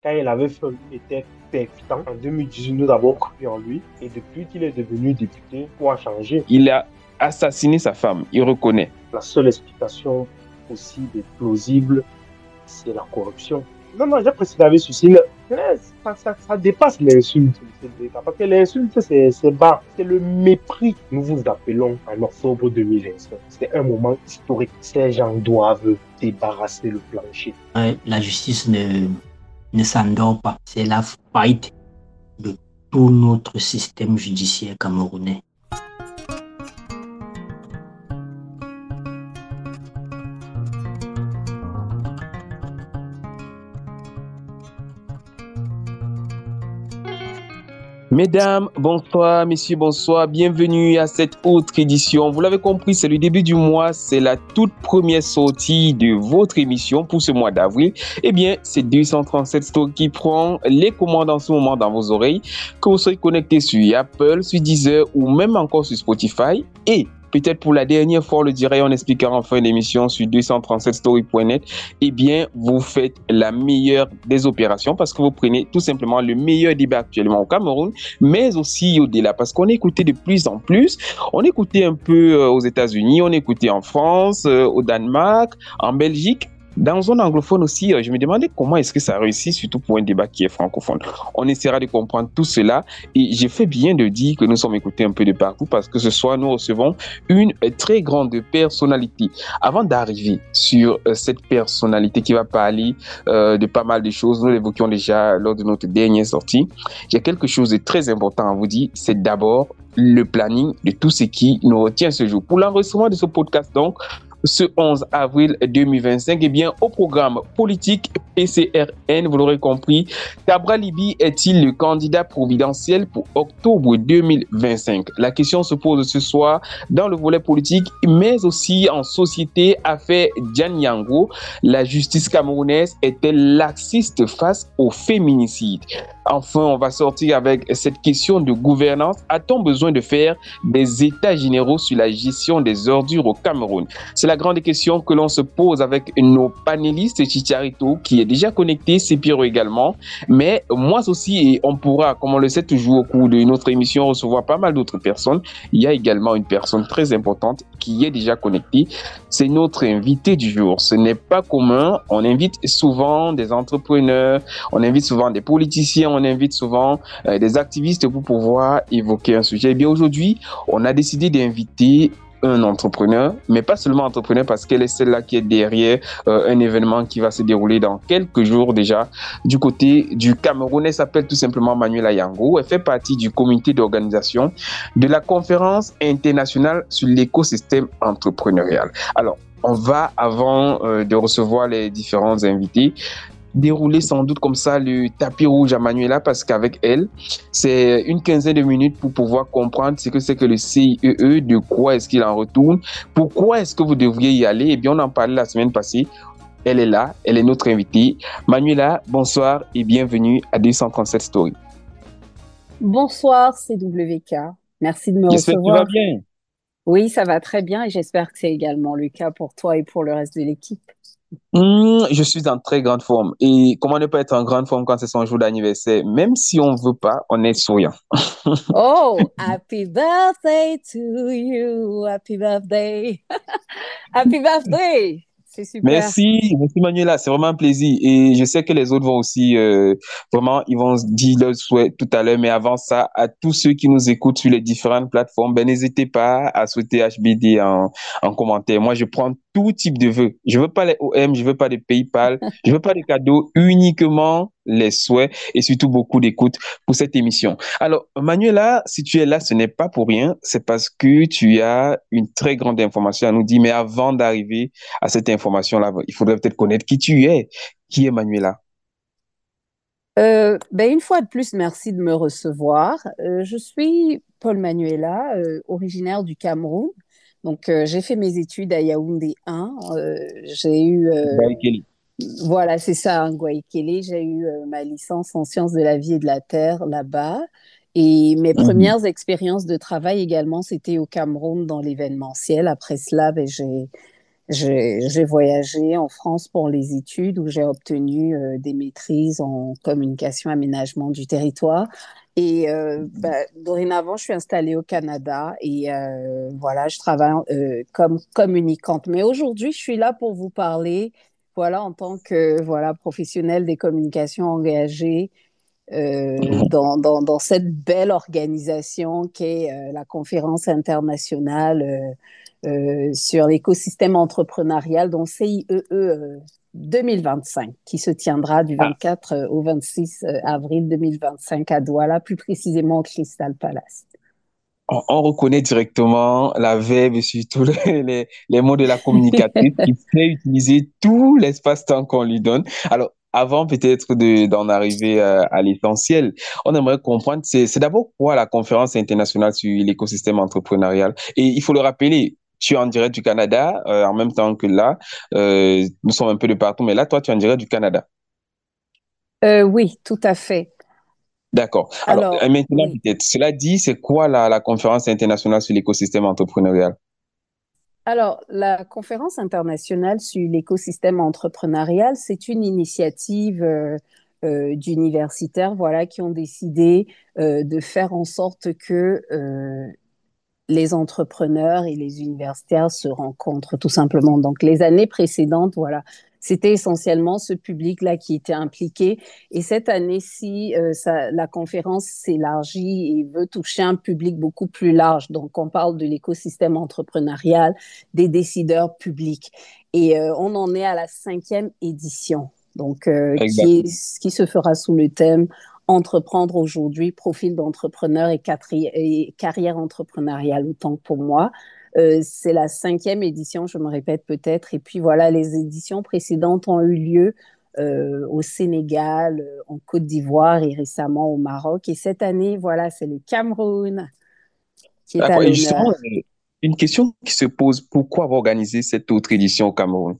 Quand il avait fait, il était percutant. En 2018, nous avons cru en lui. Et depuis qu'il est devenu député, tout a changé. Il a assassiné sa femme, il reconnaît. La seule explication possible et plausible, c'est la corruption. Non, non, j'ai précisé avec ceci. Ça dépasse l'insulte. Parce que l'insulte, c'est bas. C'est le mépris. Nous vous appelons en octobre 2025. C'est un moment historique. Ces gens doivent débarrasser le plancher. La justice ne s'endort pas. C'est la faillite de tout notre système judiciaire camerounais. Mesdames, bonsoir, messieurs, bonsoir, bienvenue à cette autre édition. Vous l'avez compris, c'est le début du mois, c'est la toute première sortie de votre émission pour ce mois d'avril. Eh bien, c'est 237 Story qui prend les commandes en ce moment dans vos oreilles, que vous soyez connecté sur Apple, sur Deezer ou même encore sur Spotify. Et peut-être pour la dernière fois, on le dirait, on expliquera en fin d'émission sur 237story.net. Eh bien, vous faites la meilleure des opérations parce que vous prenez tout simplement le meilleur débat actuellement au Cameroun, mais aussi au-delà parce qu'on écoutait de plus en plus. On écoutait un peu aux États-Unis, on écoutait en France, au Danemark, en Belgique. Dans zone anglophone aussi, je me demandais comment est-ce que ça réussit, surtout pour un débat qui est francophone. On essaiera de comprendre tout cela et j'ai fait bien de dire que nous sommes écoutés un peu de partout parce que ce soir, nous recevons une très grande personnalité. Avant d'arriver sur cette personnalité qui va parler de pas mal de choses, nous l'évoquions déjà lors de notre dernière sortie, j'ai quelque chose de très important à vous dire, c'est d'abord le planning de tout ce qui nous retient ce jour. Pour l'enregistrement de ce podcast, donc, ce 11 avril 2025, eh bien, au programme politique PCRN, vous l'aurez compris, Tabra Libi est-il le candidat providentiel pour octobre 2025? La question se pose ce soir dans le volet politique, mais aussi en société. Affaire Diane Yango, la justice camerounaise est-elle laxiste face au féminicide? Enfin, on va sortir avec cette question de gouvernance. A-t-on besoin de faire des états généraux sur la gestion des ordures au Cameroun? C'est la grande question que l'on se pose avec nos panélistes. Chicharito qui est déjà connecté, Sepiro également, mais moi aussi, et on pourra, comme on le sait toujours au cours de notre émission, recevoir pas mal d'autres personnes. Il y a également une personne très importante qui est déjà connectée. C'est notre invité du jour. Ce n'est pas commun. On invite souvent des entrepreneurs, on invite souvent des politiciens, on invite souvent des activistes pour pouvoir évoquer un sujet. Et bien aujourd'hui, on a décidé d'inviter un entrepreneur, mais pas seulement entrepreneur parce qu'elle est celle-là qui est derrière un événement qui va se dérouler dans quelques jours déjà du côté du Cameroun. Elle s'appelle tout simplement Manuela Yango. Elle fait partie du comité d'organisation de la conférence internationale sur l'écosystème entrepreneurial. Alors, on va, avant de recevoir les différents invités, dérouler sans doute comme ça le tapis rouge à Manuela parce qu'avec elle, c'est une quinzaine de minutes pour pouvoir comprendre ce que c'est que le CIEE, de quoi est-ce qu'il en retourne, pourquoi est-ce que vous devriez y aller. Eh bien, on en parlait la semaine passée. Elle est là, elle est notre invitée. Manuela, bonsoir et bienvenue à 237 Story. Bonsoir, CWK. Merci de me J'espère que tu vas recevoir. bien. Oui, ça va très bien et j'espère que c'est également le cas pour toi et pour le reste de l'équipe. Je suis en très grande forme. Et comment ne pas être en grande forme quand c'est son jour d'anniversaire? Même si on ne veut pas, on est souriant. Oh, happy birthday to you. Happy birthday. Happy birthday. C'est super. Merci Manuela, c'est vraiment un plaisir. Et je sais que les autres vont aussi, vraiment, ils vont dire leur souhait tout à l'heure. Mais avant ça, à tous ceux qui nous écoutent sur les différentes plateformes, ben, n'hésitez pas à souhaiter HBD en commentaire. Moi, je prends tout type de vœux. Je veux pas les OM, je veux pas de PayPal, je veux pas de cadeaux, uniquement les souhaits et surtout beaucoup d'écoute pour cette émission. Alors, Manuela, si tu es là, ce n'est pas pour rien, c'est parce que tu as une très grande information à nous dire. Mais avant d'arriver à cette information-là, il faudrait peut-être connaître qui tu es. Qui est Manuela? Une fois de plus, merci de me recevoir. Je suis Paul Manuela, originaire du Cameroun. Donc, j'ai fait mes études à Yaoundé 1. J'ai eu Baïkeli. Voilà, c'est ça, hein, Gwaikele. J'ai eu ma licence en sciences de la vie et de la terre là-bas. Et mes Mhm. premières expériences de travail également, c'était au Cameroun dans l'événementiel. Après cela, J'ai voyagé en France pour les études où j'ai obtenu des maîtrises en communication aménagement du territoire. Et dorénavant, je suis installée au Canada et voilà, je travaille comme communicante. Mais aujourd'hui, je suis là pour vous parler, voilà, en tant que voilà professionnelle des communications engagée dans cette belle organisation qu'est la conférence internationale sur l'écosystème entrepreneurial, dont CIEE 2025, qui se tiendra du 24 au 26 avril 2025 à Douala, plus précisément au Crystal Palace. On reconnaît directement la verve et surtout les mots de la communicatrice qui sait utiliser tout l'espace-temps qu'on lui donne. Alors, avant peut-être d'en arriver à l'essentiel, on aimerait comprendre, c'est d'abord quoi la conférence internationale sur l'écosystème entrepreneurial? Et il faut le rappeler, tu es en direct du Canada, en même temps que là, nous sommes un peu de partout, mais là, toi, tu es en direct du Canada. Oui, tout à fait. D'accord. Alors, Alors, maintenant, oui. peut-être, cela dit, c'est quoi la conférence internationale sur l'écosystème entrepreneurial? Alors, la conférence internationale sur l'écosystème entrepreneurial, c'est une initiative d'universitaires, voilà, qui ont décidé de faire en sorte que les entrepreneurs et les universitaires se rencontrent tout simplement. Donc, les années précédentes, voilà, c'était essentiellement ce public-là qui était impliqué. Et cette année-ci, la conférence s'élargit et veut toucher un public beaucoup plus large. Donc, on parle de l'écosystème entrepreneurial, des décideurs publics. Et on en est à la 5e édition, donc qui se fera sous le thème entreprendre aujourd'hui, profil d'entrepreneur et carrière entrepreneuriale autant que pour moi. C'est la 5e édition, je me répète peut-être. Et puis voilà, les éditions précédentes ont eu lieu au Sénégal, en Côte d'Ivoire et récemment au Maroc. Et cette année, voilà, c'est le Cameroun qui est à D'accord. Et justement, l'honneur. une question qui se pose, pourquoi avoir organisé cette autre édition au Cameroun?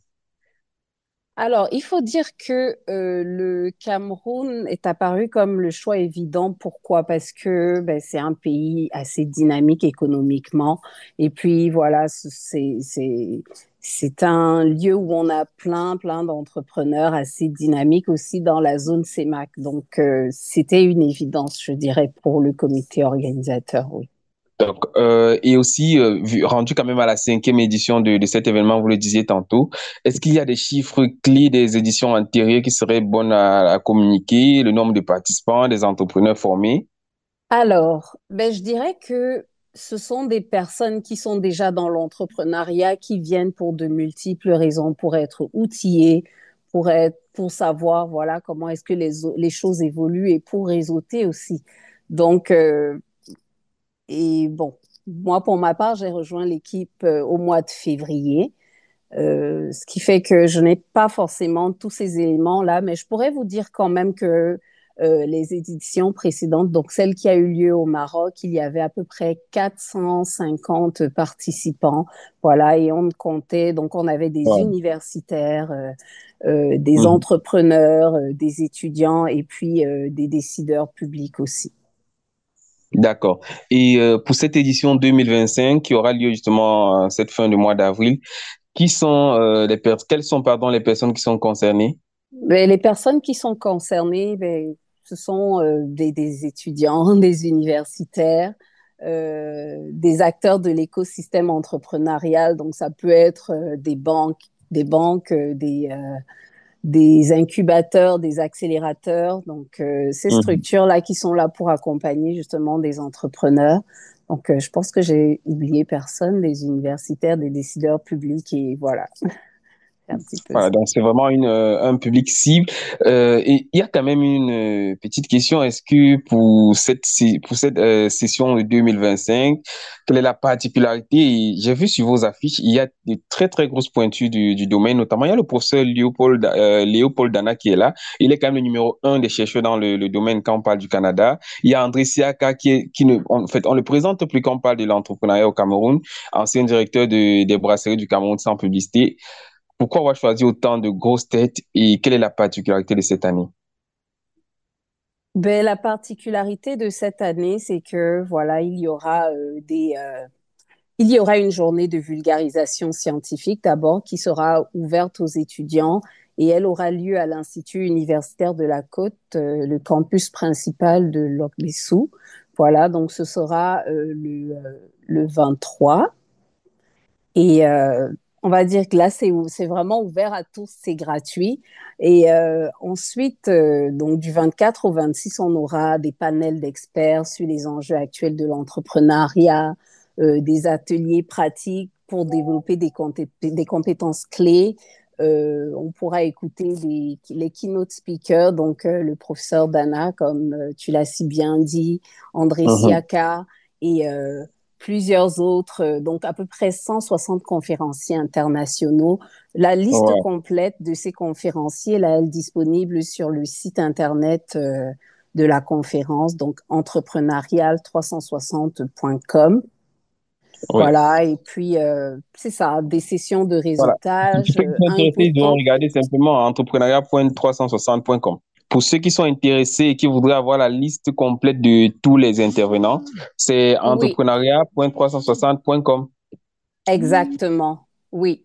Alors, il faut dire que le Cameroun est apparu comme le choix évident. Pourquoi? Parce que ben, c'est un pays assez dynamique économiquement. Et puis, voilà, c'est un lieu où on a plein d'entrepreneurs assez dynamiques aussi dans la zone CEMAC. Donc, c'était une évidence, je dirais, pour le comité organisateur, oui. Donc, et aussi, rendu quand même à la 5e édition de cet événement, vous le disiez tantôt, est-ce qu'il y a des chiffres clés des éditions antérieures qui seraient bonnes à communiquer, le nombre de participants, des entrepreneurs formés? Alors, ben, je dirais que ce sont des personnes qui sont déjà dans l'entrepreneuriat, qui viennent pour de multiples raisons, pour être outillées, pour savoir, voilà, comment est-ce que les choses évoluent et pour réseauter aussi. Donc, et bon, moi, pour ma part, j'ai rejoint l'équipe au mois de février. Ce qui fait que je n'ai pas forcément tous ces éléments-là, mais je pourrais vous dire quand même que les éditions précédentes, donc celle qui a eu lieu au Maroc, il y avait à peu près 450 participants, voilà, et on comptait, donc on avait des Ouais. universitaires, des Mhm. entrepreneurs, des étudiants et puis des décideurs publics aussi. D'accord. Et pour cette édition 2025 qui aura lieu justement cette fin de mois d'avril, quelles sont, pardon, les personnes qui sont concernées? Mais les personnes qui sont concernées, ben, ce sont des étudiants, des universitaires, des acteurs de l'écosystème entrepreneurial. Donc, ça peut être des incubateurs, des accélérateurs. Donc, ces Mhm. structures-là qui sont là pour accompagner justement des entrepreneurs. Donc, je pense que j'ai oublié personne, des universitaires, des décideurs publics et voilà, c'est un petit peu Voilà, ça. donc c'est vraiment un public cible. Et il y a quand même une petite question. Est-ce que pour cette session de 2025, quelle est la particularité? Et j'ai vu sur vos affiches, il y a de très, très grosses pointures du domaine. Notamment, il y a le professeur Léopold Dana qui est là. Il est quand même le numéro 1 des chercheurs dans le domaine quand on parle du Canada. Il y a André Siaka qui ne, en fait, on le présente plus quand on parle de l'entrepreneuriat au Cameroun, ancien directeur des brasseries du Cameroun sans publicité. Pourquoi avoir choisi autant de grosses têtes et quelle est la particularité de cette année? Ben, la particularité de cette année, c'est que voilà, il y aura une journée de vulgarisation scientifique d'abord qui sera ouverte aux étudiants et elle aura lieu à l'Institut universitaire de la Côte, le campus principal de Locbessou. Voilà, donc ce sera le 23. Et on va dire que là, c'est vraiment ouvert à tous, c'est gratuit. Et ensuite, donc du 24 au 26, on aura des panels d'experts sur les enjeux actuels de l'entrepreneuriat, des ateliers pratiques pour développer des compétences clés. On pourra écouter les keynote speakers, donc le professeur Dana, comme tu l'as si bien dit, André Mhm. Siaka et plusieurs autres, donc à peu près 160 conférenciers internationaux. La liste Ouais. complète de ces conférenciers, là, elle est disponible sur le site internet de la conférence, donc entrepreneurial360.com. Ouais. Voilà, et puis c'est ça, des sessions de Voilà. Pour réseautage, ceux qui sont un intéressés, ils devront bootcamp. regarder simplement entrepreneuriat.360.com. Pour ceux qui sont intéressés et qui voudraient avoir la liste complète de tous les intervenants, c'est Oui, entrepreneuriat.360.com. exactement. Oui.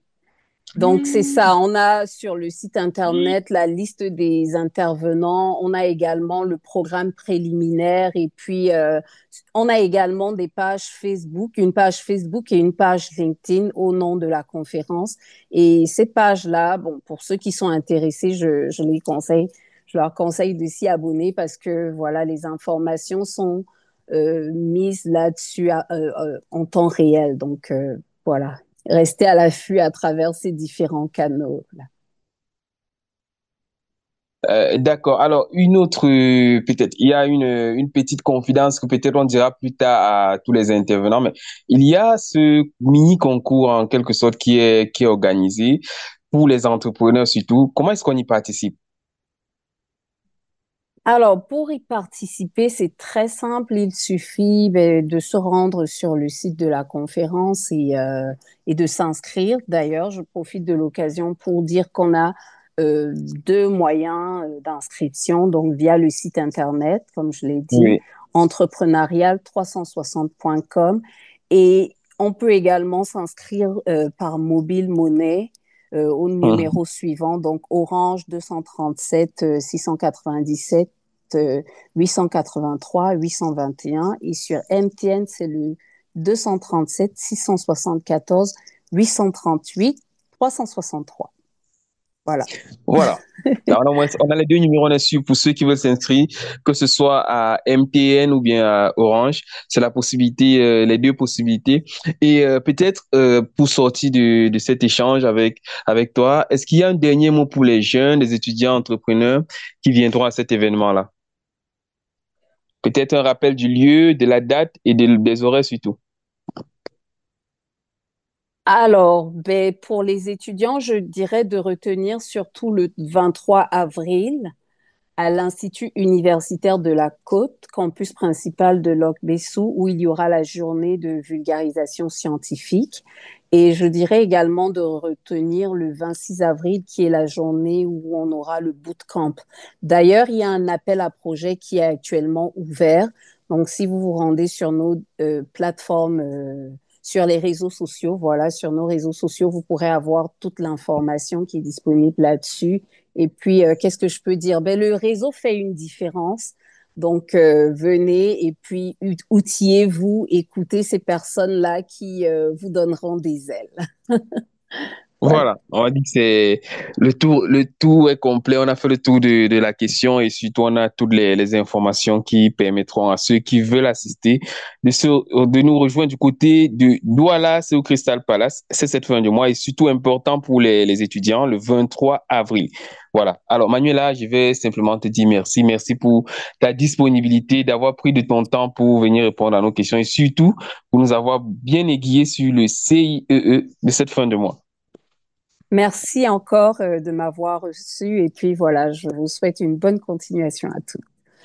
Donc, c'est ça. On a sur le site Internet la liste des intervenants. On a également le programme préliminaire. Et puis, on a également des pages Facebook, une page Facebook et une page LinkedIn au nom de la conférence. Et ces pages-là, bon, pour ceux qui sont intéressés, je les conseille. Je leur conseille de s'y abonner parce que, voilà, les informations sont mises là-dessus en temps réel. Donc, voilà, rester à l'affût à travers ces différents canaux. D'accord. Alors, une autre, peut-être, il y a une petite confidence que peut-être on dira plus tard à tous les intervenants, mais il y a ce mini concours en quelque sorte qui est organisé pour les entrepreneurs surtout. Comment est-ce qu'on y participe? Alors, pour y participer, c'est très simple. Il suffit de se rendre sur le site de la conférence et de s'inscrire. D'ailleurs, je profite de l'occasion pour dire qu'on a deux moyens d'inscription, donc via le site Internet, comme je l'ai dit, Oui. entrepreneurial360.com. Et on peut également s'inscrire par mobile monnaie au Mhm. numéro suivant, donc Orange 237 697 883 821 et sur MTN, c'est le 237 674 838 363. Voilà. Voilà. Là, on a les deux numéros, on est sûr pour ceux qui veulent s'inscrire, que ce soit à MTN ou bien à Orange. C'est la possibilité, les deux possibilités. Et peut-être pour sortir de cet échange avec toi, est-ce qu'il y a un dernier mot pour les jeunes, les étudiants entrepreneurs qui viendront à cet événement-là? Peut-être un rappel du lieu, de la date et des horaires surtout. Alors, ben, pour les étudiants, je dirais de retenir surtout le 23 avril à l'Institut universitaire de la Côte, campus principal de Locbessou, où il y aura la journée de vulgarisation scientifique. Et je dirais également de retenir le 26 avril, qui est la journée où on aura le bootcamp. D'ailleurs, il y a un appel à projet qui est actuellement ouvert. Donc, si vous vous rendez sur nos plateformes, sur les réseaux sociaux, voilà, sur nos réseaux sociaux, vous pourrez avoir toute l'information qui est disponible là-dessus. Et puis, qu'est-ce que je peux dire? Ben, le réseau fait une différence. Donc, venez et puis outillez-vous, écoutez ces personnes-là qui vous donneront des ailes. Voilà. Voilà, on va dire que c'est le tour est complet. On a fait le tour de la question et surtout on a toutes les informations qui permettront à ceux qui veulent assister de nous rejoindre du côté de Douala, c'est au Crystal Palace. C'est cette fin du mois et surtout important pour les étudiants, le 23 avril. Voilà. Alors Manuela, je vais simplement te dire merci. Merci pour ta disponibilité, d'avoir pris de ton temps pour venir répondre à nos questions et surtout pour nous avoir bien aiguillés sur le CIEE de cette fin de mois. Merci encore de m'avoir reçu. Et puis voilà, je vous souhaite une bonne continuation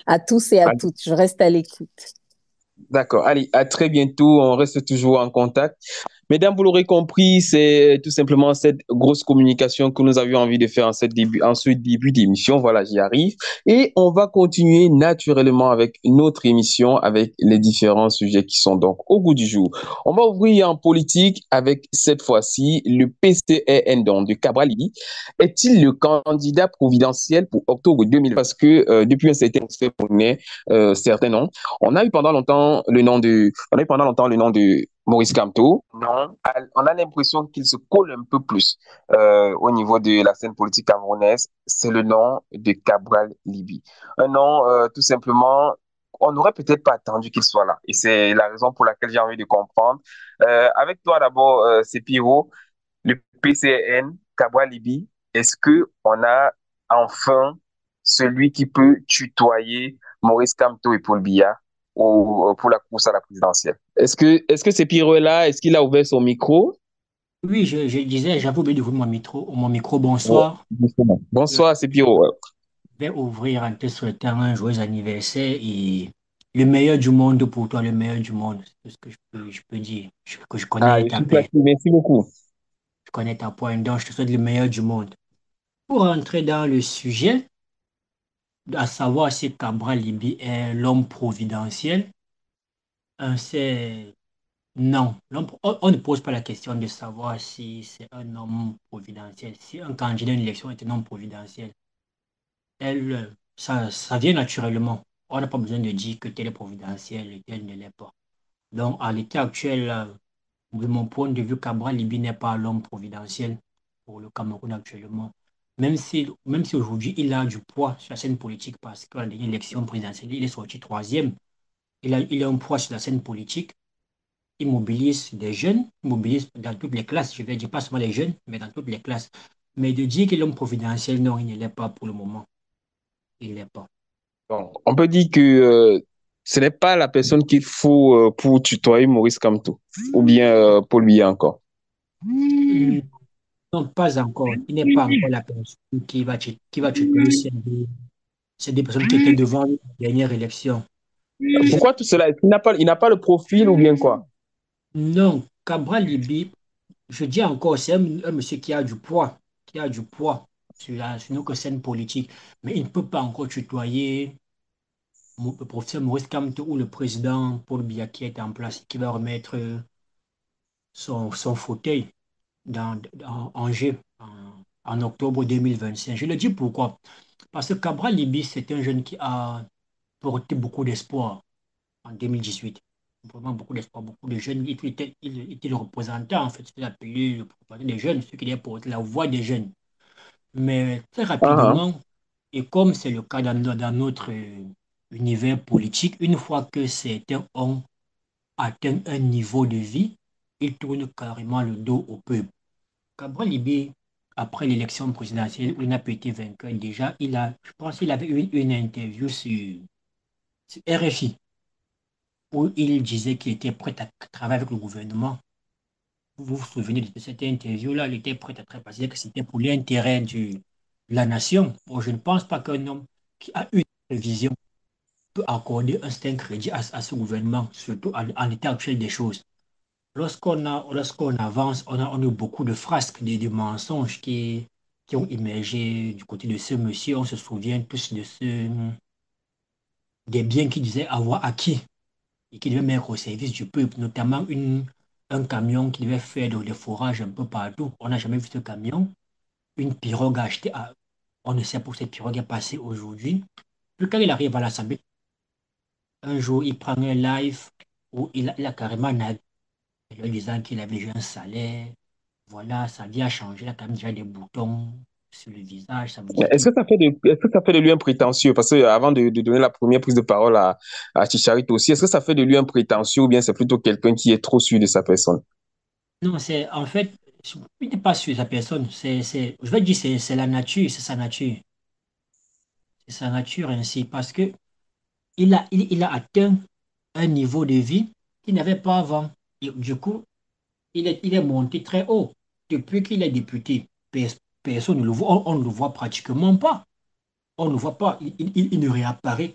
à tous et à toutes. Je reste à l'écoute. D'accord. Allez, à très bientôt. On reste toujours en contact. Mesdames, vous l'aurez compris, c'est tout simplement cette grosse communication que nous avions envie de faire en ce début d'émission. Voilà, j'y arrive. Et on va continuer naturellement avec notre émission, avec les différents sujets qui sont donc au goût du jour. On va ouvrir en politique avec cette fois-ci le PCRN donc, de Cabral Libby. Est-il le candidat providentiel pour octobre 2020? Parce que depuis un certain certains noms. On a eu pendant longtemps le nom de Maurice Kamto. Non, on a l'impression qu'il se colle un peu plus au niveau de la scène politique camerounaise. C'est le nom de Cabral Libby. Un nom tout simplement, on n'aurait peut-être pas attendu qu'il soit là. Et c'est la raison pour laquelle j'ai envie de comprendre. Avec toi d'abord, c'est Pierrot, le PCN, Cabral Libby. Est-ce que on a enfin celui qui peut tutoyer Maurice Kamto et Paul Biya pour la course à la présidentielle? Est-ce que c'est Pierrot est là? Est-ce qu'il a ouvert son micro? Oui, je disais, j'avais oublié d'ouvrir mon micro. Ouais, Bonsoir. justement. Je Bonsoir, c'est Pierrot. Ouais. vais ouvrir en te souhaitant un joyeux anniversaire et le meilleur du monde pour toi, le meilleur du monde. C'est tout ce que je peux dire. Que je Ah, connais je ta suis paix, flatté. Merci beaucoup. je connais ta pointe, donc je te souhaite le meilleur du monde. Pour entrer dans le sujet, à savoir si Cabral Libby est l'homme providentiel, c'est non. On ne pose pas la question de savoir si c'est un homme providentiel. Si un candidat à une élection est un homme providentiel, ça vient naturellement. On n'a pas besoin de dire que tel est providentiel et tel ne l'est pas. Donc, à l'état actuel, de mon point de vue, Cabral Libby n'est pas l'homme providentiel pour le Cameroun actuellement. Même si aujourd'hui, il a du poids sur la scène politique parce qu'à la dernière élection présidentielle, il est sorti troisième. Il a un poids sur la scène politique. Il mobilise des jeunes, il mobilise dans toutes les classes. Je ne vais dire pas seulement les jeunes, mais dans toutes les classes. Mais de dire qu'il est l'homme providentiel, non, il ne l'est pas pour le moment. Il ne l'est pas. Donc, on peut dire que ce n'est pas la personne qu'il faut pour tutoyer Maurice Kamto, ou bien Paul Biya encore. Hmm, non, pas encore. Il n'est pas encore la personne qui va tutoyer ces deux personnes qui étaient devant lui à la dernière élection. Pourquoi tout cela? Est-ce il n'a pas le profil ou bien quoi? Non, Cabral Libby, je dis encore, c'est un monsieur qui a du poids sur notre scène politique, mais il ne peut pas encore tutoyer le professeur Maurice Kamto ou le président Paul Biya qui est en place, qui va remettre son fauteuil en jeu en octobre 2025. Je le dis pourquoi? Parce que Cabral Libby, c'est un jeune qui a porté beaucoup d'espoir en 2018. Vraiment beaucoup d'espoir, beaucoup de jeunes. Il était le représentant, en fait, c'était appelé le représentant des jeunes, ce qui est porté la voix des jeunes. Mais très Ah, ah. rapidement, et comme c'est le cas dans notre univers politique, une fois que certains ont atteint un niveau de vie, ils tournent carrément le dos au peuple. Cabral Libé, après l'élection présidentielle où il n'a pas été vainqueur, déjà, je pense qu'il avait eu une interview sur RFI où il disait qu'il était prêt à travailler avec le gouvernement. Vous vous souvenez de cette interview-là, il était prêt à travailler parce que c'était pour l'intérêt de la nation. Bon, je ne pense pas qu'un homme qui a une vision peut accorder un certain crédit à ce gouvernement, surtout en l'état actuel des choses. Lorsqu'on avance, on a eu beaucoup de frasques, de mensonges qui ont émergé du côté de ce monsieur. On se souvient tous des biens qu'il disait avoir acquis et qu'il devait mettre au service du peuple, notamment un camion qui devait faire des forages un peu partout. On n'a jamais vu ce camion. Une pirogue achetée on ne sait pas où cette pirogue est passée aujourd'hui. Puis quand il arrive à l'Assemblée, un jour, il prend un live où il a carrément nagué, lui disant qu'il avait déjà un salaire. Voilà, sa vie a changé. Il a quand même déjà des boutons sur le visage. Ça veut dire qu'il Est-ce que ça fait de lui un prétentieux? Parce que avant de donner la première prise de parole à Chicharito aussi, est-ce que ça fait de lui un prétentieux ou bien c'est plutôt quelqu'un qui est trop sûr de sa personne? non, c'est en fait, il n'est pas sur sa personne. Je vais dire, c'est la nature, c'est sa nature. C'est sa nature ainsi. Parce que il a atteint un niveau de vie qu'il n'avait pas avant. Et du coup, il est monté très haut. Depuis qu'il est député, personne ne le voit. On ne le voit pratiquement pas. On ne le voit pas. Il ne réapparaît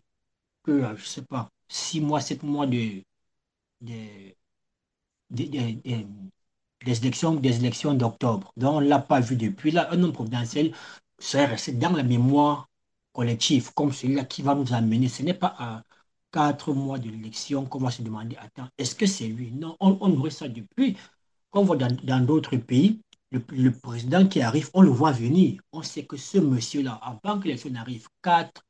que, je ne sais pas, 6 mois, 7 mois de, de- de- des élections d'octobre. Donc, on ne l'a pas vu depuis. Là, un homme providentiel serait resté dans la mémoire collective, comme celui-là qui va nous amener. Ce n'est pas à 4 mois de l'élection qu'on va se demander, attends, est-ce que c'est lui? Non, on aurait ça depuis. Quand on voit dans d'autres pays, le président qui arrive, on le voit venir. On sait que ce monsieur-là, avant que l'élection n'arrive, 4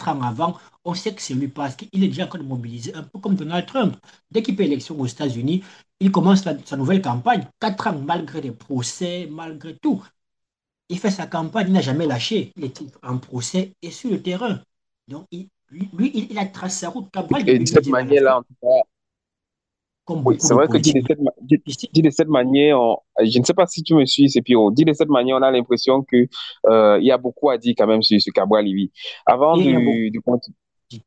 ans avant, on sait que c'est lui parce qu'il est déjà en train de mobiliser, un peu comme Donald Trump. Dès qu'il fait élection aux États-Unis, il commence sa nouvelle campagne. 4 ans, malgré les procès, malgré tout. Il fait sa campagne, il n'a jamais lâché. Il est en procès et sur le terrain. Donc, il a tracé sa route. Cabral, il Et peut de lui cette dire à la fin, manière-là, en tout cas, comme oui, beaucoup c'est de vrai que politiques. dit de cette manière, je ne sais pas si tu me suis, c'est Pierrot, dit de cette manière, on a l'impression que il y a beaucoup à dire quand même sur ce Cabral Libi. Avant Et il y a beaucoup. de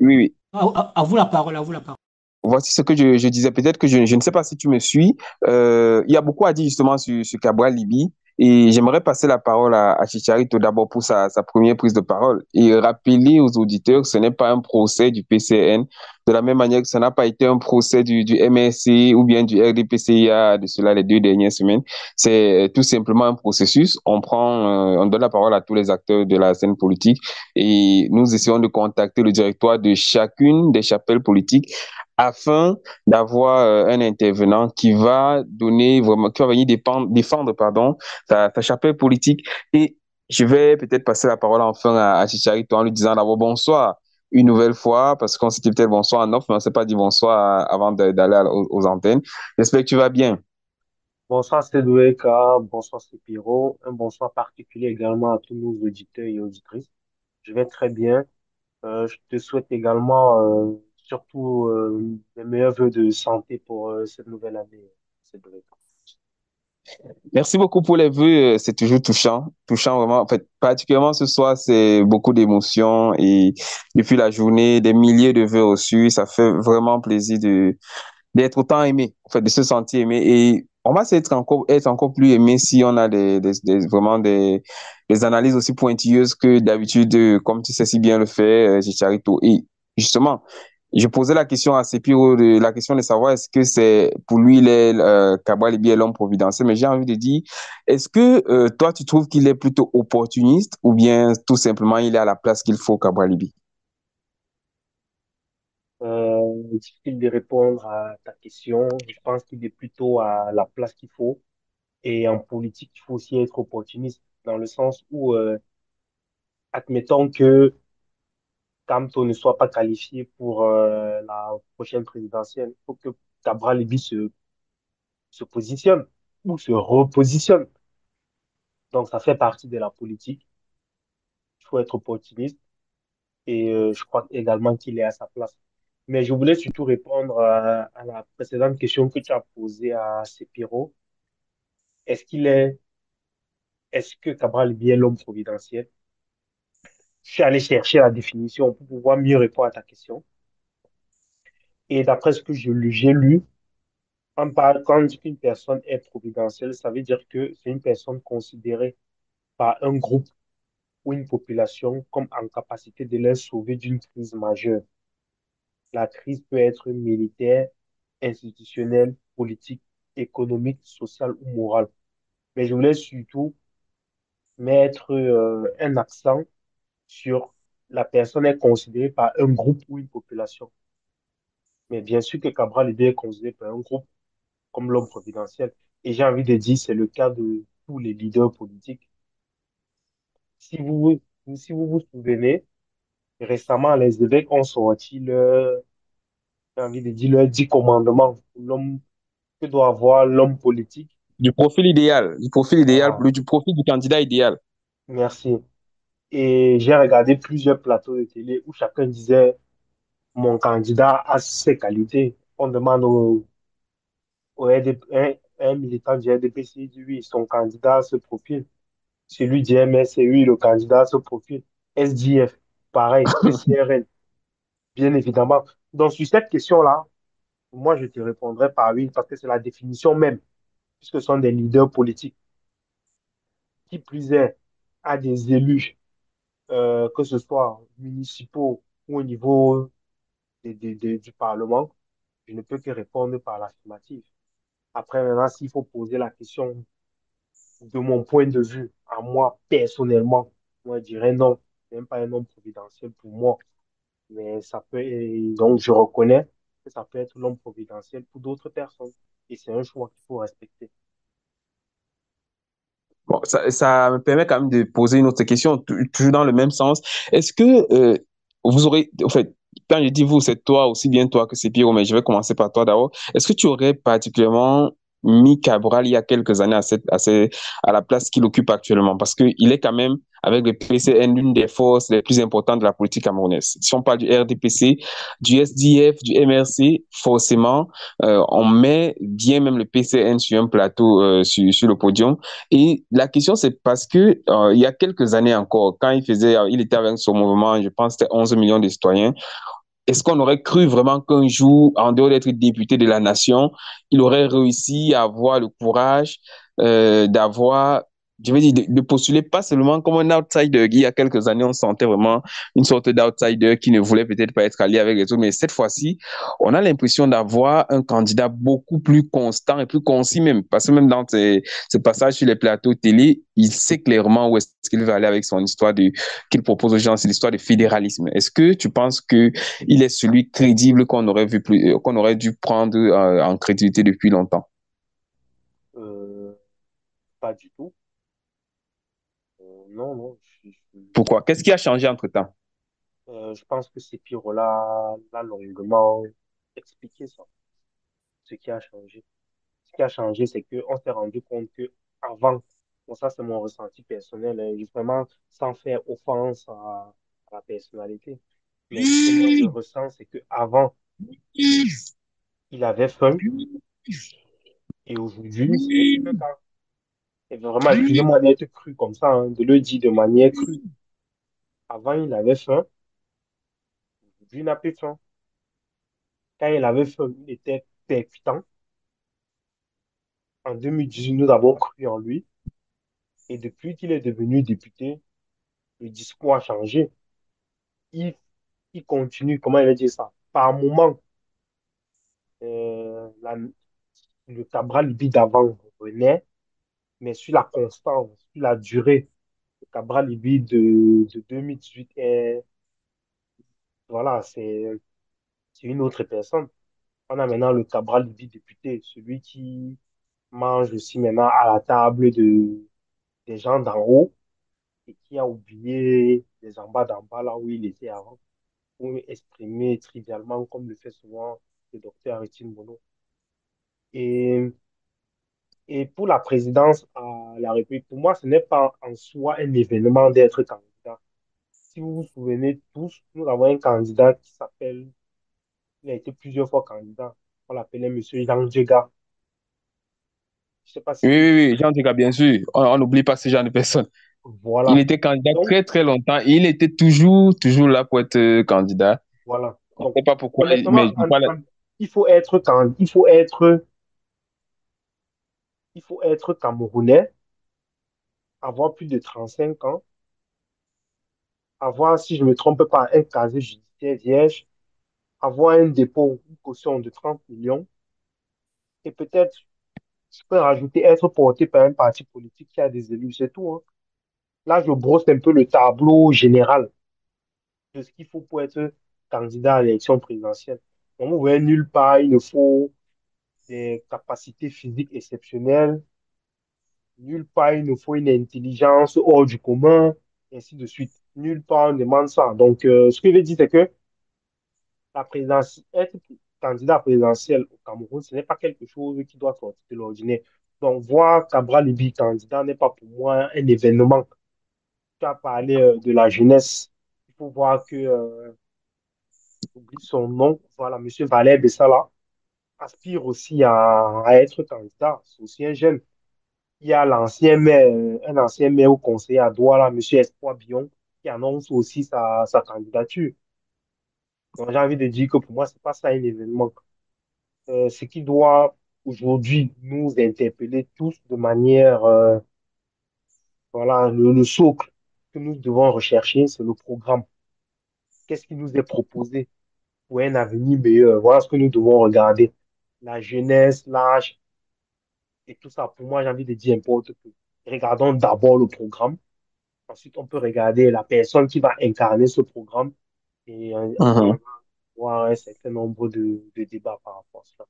oui, oui. À vous la parole, à vous la parole. Voici ce que je disais. Peut-être que je ne sais pas si tu me suis. Il y a beaucoup à dire justement sur Cabral Libi. Et j'aimerais passer la parole à Chicharito d'abord pour sa première prise de parole et rappeler aux auditeurs que ce n'est pas un procès du PCN, de la même manière que ça n'a pas été un procès du MRC ou bien du RDPCA de cela les 2 dernières semaines. C'est tout simplement un processus. On donne la parole à tous les acteurs de la scène politique et nous essayons de contacter le directoire de chacune des chapelles politiques afin d'avoir un intervenant qui va donner vraiment, qui va venir défendre, pardon, sa chapelle politique. Et je vais peut-être passer la parole enfin à Chicharito en lui disant d'abord bonsoir une nouvelle fois, parce qu'on s'était peut-être bonsoir en off, mais on ne s'est pas dit bonsoir avant d'aller aux antennes. J'espère que tu vas bien. Bonsoir Cédric, bonsoir Sepiro, un bonsoir particulier également à tous nos auditeurs et auditrices. Je vais très bien. Je te souhaite également surtout les meilleurs vœux de santé pour cette nouvelle année, Cédric. Merci beaucoup pour les vœux. C'est toujours touchant vraiment. En fait, particulièrement ce soir, c'est beaucoup d'émotions et depuis la journée, des milliers de vœux reçus. Ça fait vraiment plaisir d'être autant aimé, en fait, de se sentir aimé. Et on va être encore plus aimé si on a vraiment des analyses aussi pointilleuses que d'habitude, comme tu sais si bien le faire, Chicharito. Et justement, je posais la question à Sepiro, la question de savoir est-ce que c'est pour lui, Cabral Libi est l'homme providentiel, mais j'ai envie de dire, est-ce que toi, tu trouves qu'il est plutôt opportuniste ou bien tout simplement il est à la place qu'il faut, Cabral Libi? Difficile de répondre à ta question. Je pense qu'il est plutôt à la place qu'il faut. Et en politique, il faut aussi être opportuniste dans le sens où, admettons que Kamto ne soit pas qualifié pour la prochaine présidentielle, il faut que Cabral Libi se positionne ou se repositionne. Donc, ça fait partie de la politique. Il faut être opportuniste et je crois également qu'il est à sa place. Mais je voulais surtout répondre à la précédente question que tu as posée à Sepiro. Est-ce qu'il est, est-ce que Cabral Libi est l'homme providentiel? Je suis allé chercher la définition pour pouvoir mieux répondre à ta question. Et d'après ce que j'ai lu, quand on dit qu'une personne est providentielle, ça veut dire que c'est une personne considérée par un groupe ou une population comme en capacité de les sauver d'une crise majeure. La crise peut être militaire, institutionnelle, politique, économique, sociale ou morale. Mais je voulais surtout mettre un accent sur la personne est considérée par un groupe ou une population. Mais bien sûr que Cabral est bien considéré par un groupe comme l'homme providentiel. Et j'ai envie de dire, c'est le cas de tous les leaders politiques. Si vous si vous vous souvenez, récemment, les évêques ont sorti j'ai envie de dire, leurs 10 commandements pour l'homme que doit avoir l'homme politique. Voilà. Du profil du candidat idéal. Merci. Et j'ai regardé plusieurs plateaux de télé où chacun disait, mon candidat a ses qualités. On demande au un militant du RDPC, il dit oui, son candidat a ce profil. Celui du MSC, oui, le candidat a ce profil. SDF, pareil. PCRN, bien évidemment. Donc, sur cette question-là, moi, je te répondrai par oui, parce que c'est la définition même, puisque ce sont des leaders politiques. Qui plus est, à des élus, que ce soit municipaux ou au niveau du Parlement, je ne peux que répondre par l'affirmative. Après, maintenant, s'il faut poser la question de mon point de vue, à moi, personnellement, moi, je dirais non. C'est même pas un homme providentiel pour moi. Mais ça peut, et donc, je reconnais que ça peut être l'homme providentiel pour d'autres personnes. Et c'est un choix qu'il faut respecter. Bon, ça me permet quand même de poser une autre question, toujours dans le même sens. Est-ce que vous aurez, en fait, quand je dis vous, c'est toi, aussi bien toi que c'est Pierrot, mais je vais commencer par toi d'abord. Est-ce que tu aurais particulièrement mis Cabral il y a quelques années à la place qu'il occupe actuellement? Parce qu'il est quand même, avec le PCN, l'une des forces les plus importantes de la politique camerounaise. Si on parle du RDPC, du SDF, du MRC, forcément, on met bien même le PCN sur un plateau, sur le podium. Et la question, c'est parce que il y a quelques années encore, quand il était avec son mouvement, je pense que c'était 11 millions de citoyens, est-ce qu'on aurait cru vraiment qu'un jour, en dehors d'être député de la nation, il aurait réussi à avoir le courage d'avoir, je veux dire, de postuler pas seulement comme un outsider. Il y a quelques années, on sentait vraiment une sorte d'outsider qui ne voulait peut-être pas être allié avec les autres, mais cette fois-ci, on a l'impression d'avoir un candidat beaucoup plus constant et plus concis même, parce que même dans ses passages sur les plateaux télé, il sait clairement où est-ce qu'il va aller avec son histoire qu'il propose aux gens, c'est l'histoire de fédéralisme. Est-ce que tu penses que il est celui crédible qu'on aurait dû prendre en crédibilité depuis longtemps? Euh, Pas du tout. Non, non. Pourquoi? Qu'est-ce qui a changé entre-temps? Je pense que ces Piro-là l'a longuement expliqué ça, ce qui a changé. Ce qui a changé, c'est qu'on s'est rendu compte que avant, bon, ça c'est mon ressenti personnel, hein, vraiment sans faire offense à la personnalité, mais ce que moi je ressens, c'est que avant il avait faim et aujourd'hui, ce n'est plus le cas. Et vraiment, excusez-moi d'être cru comme ça, hein, de le dire de manière crue. Avant, il avait faim, aujourd'hui, il n'a plus faim. Quand il avait faim, il était percutant. En 2018, nous avons cru en lui. Et depuis qu'il est devenu député, le discours a changé. Il, il continue, comment il a dit ça? Par moment, le Cabral Libi d'avant revenait, mais sur la constance, sur la durée, le Cabral Libi de 2018 est, voilà, c'est une autre personne. On a maintenant le Cabral Libi député, celui qui mange aussi maintenant à la table des gens d'en haut et qui a oublié les en bas d'en bas là où il était avant, pour exprimer trivialement, comme le fait souvent le docteur Étienne Bono. Et, et pour la présidence à la République, pour moi, ce n'est pas en soi un événement d'être candidat. Si vous vous souvenez tous, nous avons un candidat qui s'appelle, il a été plusieurs fois candidat. On l'appelait Monsieur Jean Djega. Je ne sais pas Oui, oui, si. oui, Jean Dugas, bien sûr. On n'oublie pas ce genre de personne. Il Voilà. était candidat Donc, très, très longtemps et il était toujours là pour être candidat. voilà. On ne Donc, sait pas pourquoi, mais honnêtement, je parle. il faut être, il faut être camerounais, avoir plus de 35 ans, avoir, si je ne me trompe pas, un casier judiciaire vierge, avoir un dépôt, une caution de 30 millions, et peut-être, je peux rajouter, être porté par un parti politique qui a des élus, c'est tout, hein. Là, je brosse un peu le tableau général de ce qu'il faut pour être candidat à l'élection présidentielle. Donc, vous voyez, nulle part, il ne faut des capacités physiques exceptionnelles, nulle part, il nous faut une intelligence hors du commun, et ainsi de suite. Nulle part, on demande ça. Donc, ce que je veux dire, c'est que la présidence, être candidat présidentiel au Cameroun, ce n'est pas quelque chose qui doit sortir de l'ordinaire. Donc, voir Cabral Libi candidat n'est pas pour moi un événement. Tu as parlé de la jeunesse. Il faut voir que, j'oublie son nom, voilà, M. Valère Bessala aspire aussi à être candidat. C'est aussi un jeune. Il y a un ancien maire au conseiller à Douala, M. Espoir Bion, qui annonce aussi sa candidature. Donc, j'ai envie de dire que pour moi, c'est pas ça un événement. Ce qui doit aujourd'hui nous interpeller tous de manière, voilà, le socle que nous devons rechercher, c'est le programme. Qu'est-ce qui nous est proposé pour un avenir meilleur? Voilà ce que nous devons regarder. La jeunesse, l'âge, et tout ça. Pour moi, j'ai envie de dire n'importe peu. Regardons d'abord le programme. Ensuite, on peut regarder la personne qui va incarner ce programme et après, on Mhm. va avoir un certain nombre de débats par rapport à cela.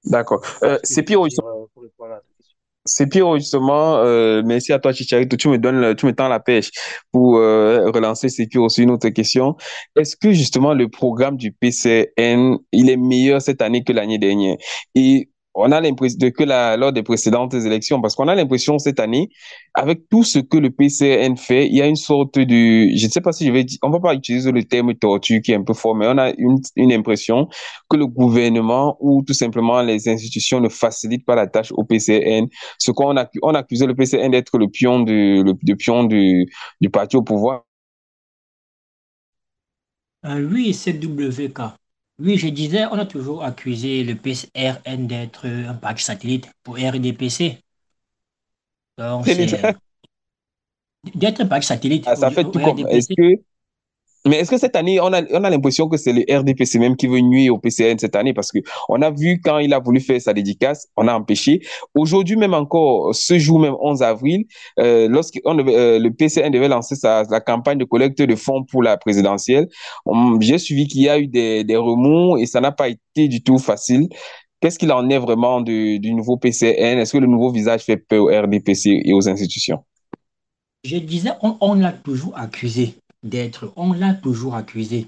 D'accord. Voilà ce que C'est je peux pire, dire pour répondre à ta question. c'est pire, justement. Merci à toi, Chicharito. Tu me tends la pêche pour relancer Sepiro sur une autre question. Est-ce que justement le programme du PCN, il est meilleur cette année que l'année dernière? Et on a l'impression lors des précédentes élections, parce qu'on a l'impression cette année, avec tout ce que le PCN fait, il y a une sorte de, je ne sais pas si je vais dire, on va pas utiliser le terme tortue qui est un peu fort, mais on a une impression que le gouvernement ou tout simplement les institutions ne facilitent pas la tâche au PCN, ce on accusait le PCN d'être le pion du parti au pouvoir. Oui, c'est WK. Oui, je disais, on a toujours accusé le PSRN d'être un parti satellite pour RDPC. Donc, c'est d'être un parti satellite Ça fait au tout comme. RDPC. Mais est-ce que cette année, on a l'impression que c'est le RDPC même qui veut nuire au PCN cette année parce que on a vu quand il a voulu faire sa dédicace, on a empêché. Aujourd'hui même encore, ce jour même 11 avril, le PCN devait lancer la campagne de collecte de fonds pour la présidentielle. J'ai suivi qu'il y a eu des remous et ça n'a pas été du tout facile. Qu'est-ce qu'il en est vraiment du nouveau PCN? Est-ce que le nouveau visage fait peur au RDPC et aux institutions? Je disais, on l'a toujours accusé d'être, on l'a toujours accusé.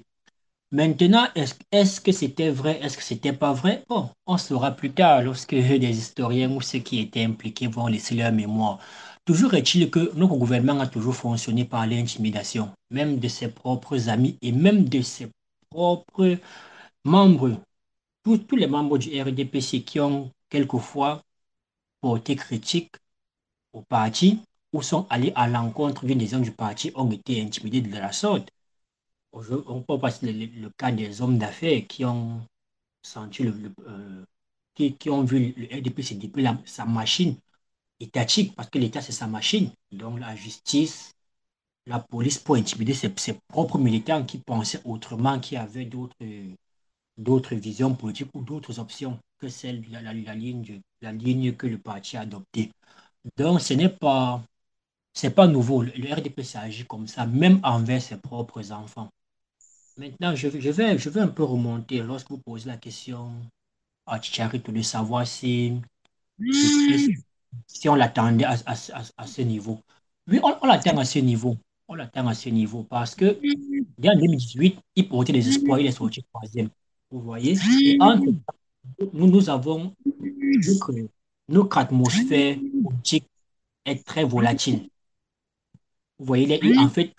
Maintenant, est-ce que c'était vrai, est-ce que c'était pas vrai? Bon, on saura plus tard lorsque des historiens ou ceux qui étaient impliqués vont laisser leur mémoire. Toujours est-il que notre gouvernement a toujours fonctionné par l'intimidation, même de ses propres amis et même de ses propres membres. Tous les membres du RDPC qui ont quelquefois porté critique au parti ou sont allés à l'encontre d'une décision du parti ont été intimidés de la sorte. On peut passer le cas des hommes d'affaires qui ont senti qui ont vu le RDPC depuis sa machine étatique, parce que l'État c'est sa machine. Donc la justice, la police pour intimider ses propres militants qui pensaient autrement, qui avaient d'autres visions politiques ou d'autres options que celle de la ligne que le parti a adoptée. Donc c'est pas nouveau. Le RDPC agit comme ça, même envers ses propres enfants. Maintenant, je vais un peu remonter lorsque vous posez la question à Chicharito de savoir le PS, si on l'attendait à ce niveau. Oui, on l'attend à ce niveau. On l'attend à ce niveau parce que dès en 2018, il portait des espoirs, il est sorti troisième. Vous voyez? Et entre nous avons notre atmosphère politique est très volatile. Vous voyez, en fait,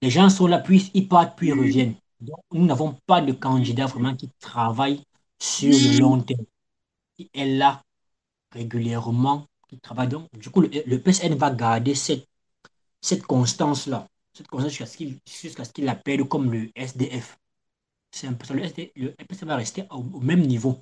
les gens sont là, puis ils partent, puis ils reviennent. Donc, nous n'avons pas de candidat vraiment qui travaille sur le long terme, qui est là régulièrement, qui travaille. Donc, du coup, le PSN va garder cette constance-là, cette constance jusqu'à ce qu'il l'appelle comme le SDF. C'est un peu ça, le PSN va rester au même niveau.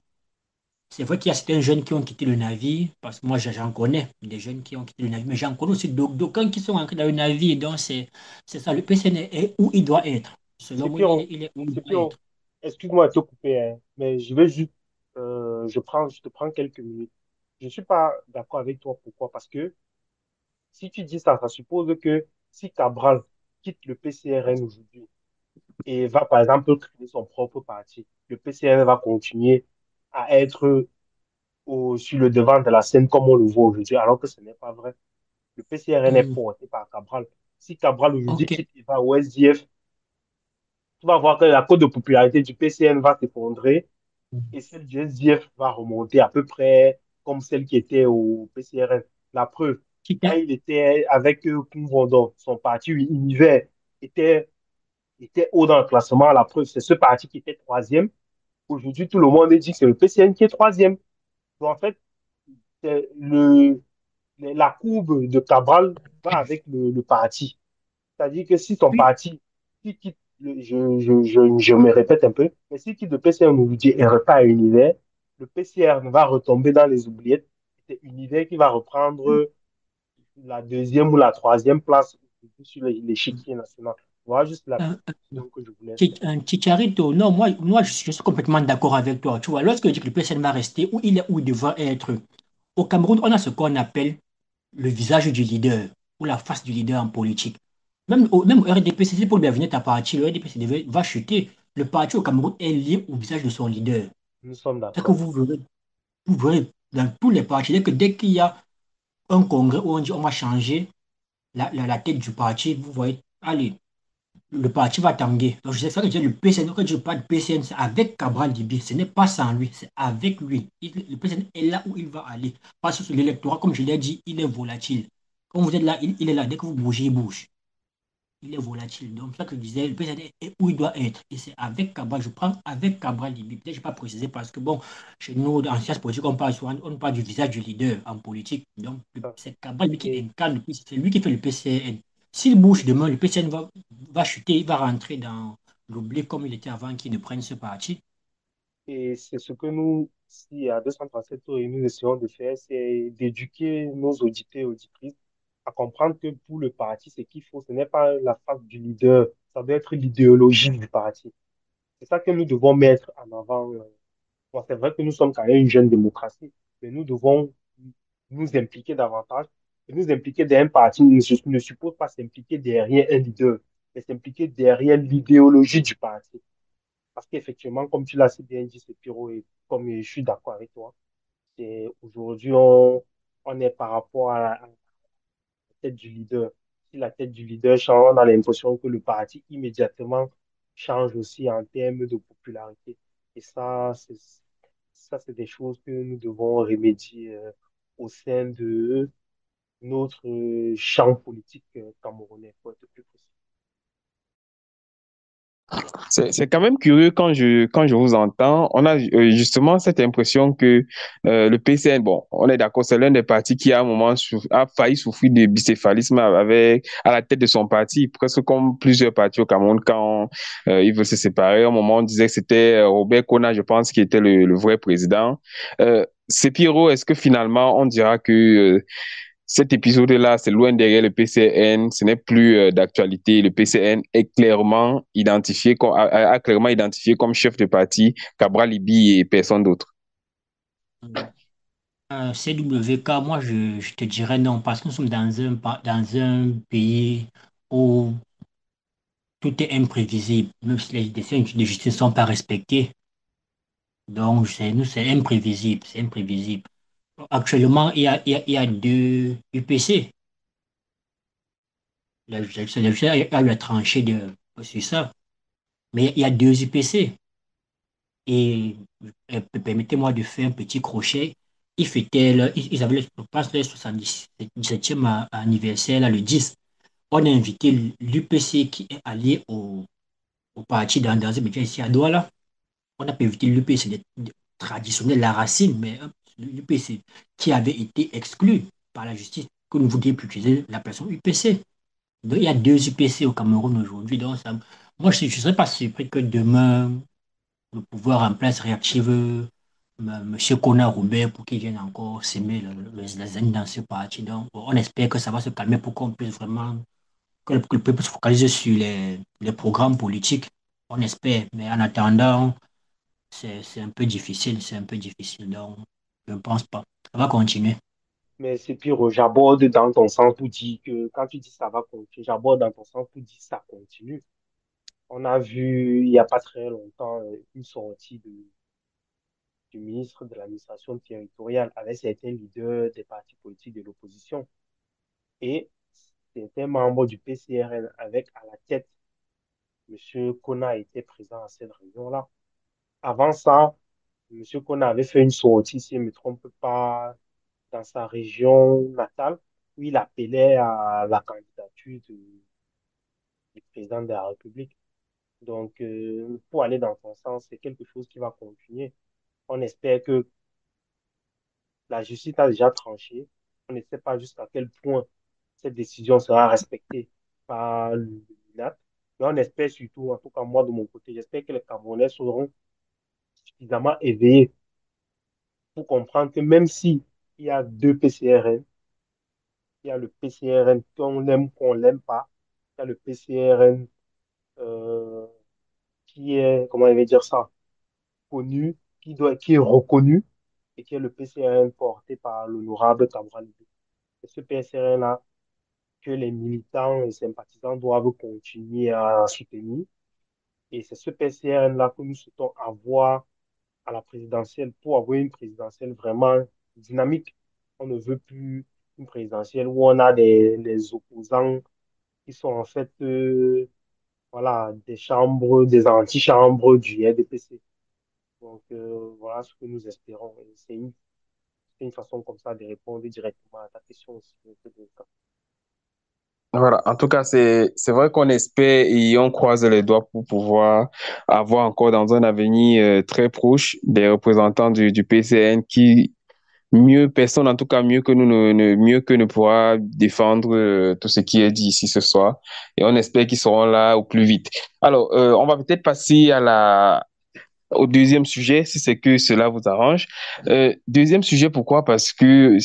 C'est vrai qu'il y a certains jeunes qui ont quitté le navire, parce que moi j'en connais, des jeunes qui ont quitté le navire, mais j'en connais aussi d'aucuns qui sont entrés dans le navire. Donc c'est ça, le PCN est où il doit être. Selon C'est moi, pire, il est où il c'est doit pire. être. Excuse-moi de te couper, hein, mais je vais juste, je te prends quelques minutes. Je suis pas d'accord avec toi. Pourquoi? Parce que si tu dis ça, ça suppose que si Cabral quitte le PCRN aujourd'hui et va, par exemple, créer son propre parti, le PCRN va continuer à être sur le devant de la scène comme on le voit aujourd'hui, alors que ce n'est pas vrai. Le PCRN est Hum, porté par Cabral. Si Cabral aujourd'hui ok. quitte et va au SDF, tu vas voir que la cote de popularité du PCN va s'effondrer et celle du SDF va remonter à peu près comme celle qui était au PCRN. La preuve, quand Quitte- il était avec Koumvondo, son parti Univers était, était haut dans le classement. La preuve, c'est ce parti qui était troisième. Aujourd'hui, tout le monde dit que c'est le PCN qui est troisième. Donc, en fait, c'est la courbe de Cabral va avec le parti. C'est-à-dire que si ton Oui, parti, si quitte, je me répète un peu, mais si quitte le PCR aujourd'hui et repart à Univers, le PCR va retomber dans les oubliettes. C'est Univers qui va reprendre la deuxième ou la troisième place sur l'échiquier national. Voilà juste la un, précision que je voulais faire. un Chicharito, non, moi je suis complètement d'accord avec toi. Tu vois, lorsque je dis que le PSN va rester où il est, où il devra être, Au Cameroun, on a ce qu'on appelle le visage du leader ou la face du leader en politique. Même au RDP, si pour bien venir ta parti, le RDP va chuter. Le parti au Cameroun est lié au visage de son leader. Nous sommes C'est que d'accord. vous verrez dans tous les partis, dès qu'il y a un congrès où on dit on va changer la tête du parti, vous voyez, allez, le parti va tanguer. Donc, je sais ça que je dis le PCN, quand je parle de PCN, c'est avec Cabral Libi, ce n'est pas sans lui, c'est avec lui. Le PCN est là où il va aller. Parce que l'électorat, comme je l'ai dit, il est volatile. Quand vous êtes là, il est là. Dès que vous bougez, il bouge. Il est volatile. Donc, c'est ça que je disais, le PCN est où il doit être. Et c'est avec Cabral, je prends avec Cabral Libi. Peut-être que je n'ai pas précisé parce que, bon, chez nous, en sciences politiques, on parle du visage du leader en politique. Donc, c'est Cabral Libi qui Et, incarne, c'est lui qui fait le PCN. S'il bouge demain, le PCN va chuter, il va rentrer dans l'oubli comme il était avant qu'il ne prenne ce parti. et c'est ce que nous, ici à 237 Tours, nous essayons de faire, c'est d'éduquer nos auditeurs et auditrices à comprendre que pour le parti, ce qu'il faut, ce n'est pas la face du leader, ça doit être l'idéologie du parti. C'est ça que nous devons mettre en avant. Bon, c'est vrai que nous sommes quand même une jeune démocratie, mais nous devons nous impliquer davantage. Et nous impliquer derrière un parti ne suppose pas s'impliquer derrière un leader, mais s'impliquer derrière l'idéologie du parti. Parce qu'effectivement, comme tu l'as si bien dit, c'est Pierrot, et comme je suis d'accord avec toi, c'est aujourd'hui, on est par rapport à la tête du leader. Si la tête du leader change, on a l'impression que le parti immédiatement change aussi en termes de popularité. Et ça, c'est des choses que nous devons remédier au sein de notre champ politique camerounais, pour être plus précis. C'est quand même curieux quand je vous entends. On a justement cette impression que le PCN, bon, on est d'accord, c'est l'un des partis qui à un moment a failli souffrir de bicéphalisme à la tête de son parti, presque comme plusieurs partis au Cameroun quand ils veulent se séparer. À un moment, on disait que c'était Robert Kona, je pense, qui était le vrai président. C'est Pierrot, est-ce que finalement on dira que cet épisode-là, c'est loin derrière le PCN, ce n'est plus d'actualité. Le PCN est clairement identifié, a clairement identifié comme chef de parti Cabral Libi et personne d'autre. CWK, moi je te dirais non, parce que nous sommes dans un pays où tout est imprévisible, même si les décisions de justice ne sont pas respectées. Donc, nous, c'est imprévisible, c'est imprévisible. Actuellement, il y a deux UPC. La justice a eu à trancher sur ça. Mais il y a deux UPC. Et permettez-moi de faire un petit crochet. Ils avaient, je pense, leur 77e anniversaire, là, le 10. On a invité l'UPC qui est allié au parti dans un média ici à Douala. On n'a pas invité l'UPC traditionnel, la racine, mais l'UPC qui avait été exclu par la justice, que nous voulions plus utiliser l'appellation UPC. Donc, il y a deux UPC au Cameroun aujourd'hui. Donc, moi, je ne serais pas surpris que demain, le pouvoir en place réactive M. Kona Robert pour qu'il vienne encore s'aimer les années dans ce parti. Donc, on espère que ça va se calmer pour qu'on puisse vraiment, que le peuple se focalise sur les programmes politiques. On espère. Mais en attendant, c'est un peu difficile, c'est un peu difficile. Donc, je ne pense pas. Ça va continuer. Mais c'est pire, j'aborde dans ton sens pour dire que quand tu dis ça va continuer, j'aborde dans ton sens pour dire ça continue. On a vu il n'y a pas très longtemps une sortie du ministre de l'administration territoriale avec certains leaders des partis politiques de l'opposition. Et certains membres du PCRN avec à la tête, M. Kona était présent à cette réunion-là. Avant ça, M. Kona avait fait une sortie, si je ne me trompe pas, dans sa région natale, où il appelait à la candidature du président de la République. Donc, pour aller dans son sens, c'est quelque chose qui va continuer. On espère que la justice a déjà tranché. On ne sait pas jusqu'à quel point cette décision sera respectée par l'UNAT. Mais on espère surtout, en tout cas moi de mon côté, j'espère que les Camerounais seront suffisamment éveillés pour comprendre que même si il y a deux PCRN, il y a le PCRN qu'on aime, qu'on l'aime pas, il y a le PCRN qui est, comment je vais dire ça, connu, qui est reconnu, et qui est le PCRN porté par l'honorable Cabral. C'est ce PCRN-là que les militants et sympathisants doivent continuer à soutenir. Et c'est ce PCRN-là que nous souhaitons avoir à la présidentielle pour avoir une présidentielle vraiment dynamique. On ne veut plus une présidentielle où on a les opposants qui sont en fait voilà, des chambres, des antichambres du RDPC. Donc voilà ce que nous espérons. Et c'est une façon comme ça de répondre directement à ta question aussi. Voilà, en tout cas, c'est vrai qu'on espère et on croise les doigts pour pouvoir avoir encore dans un avenir très proche des représentants du PCN qui, mieux, personne en tout cas mieux que nous, mieux que ne pourra défendre tout ce qui est dit ici ce soir. Et on espère qu'ils seront là au plus vite. Alors, on va peut-être passer au deuxième sujet, si c'est que cela vous arrange. Deuxième sujet, pourquoi? Parce que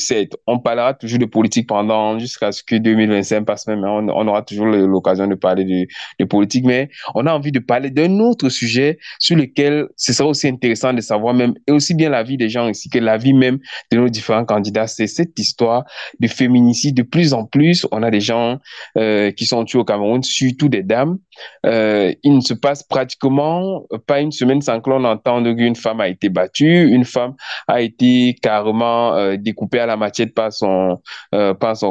on parlera toujours de politique pendant jusqu'à ce que 2025 passe même. Hein. On aura toujours l'occasion de parler de politique, mais on a envie de parler d'un autre sujet sur lequel ce sera aussi intéressant de savoir même, et aussi bien la vie des gens ici que la vie même de nos différents candidats. C'est cette histoire de féminicide. De plus en plus, on a des gens qui sont tués au Cameroun, surtout des dames. Il ne se passe pratiquement pas une semaine sans que l'on entende qu'une femme a été battue, une femme a été carrément découpée à la machette par son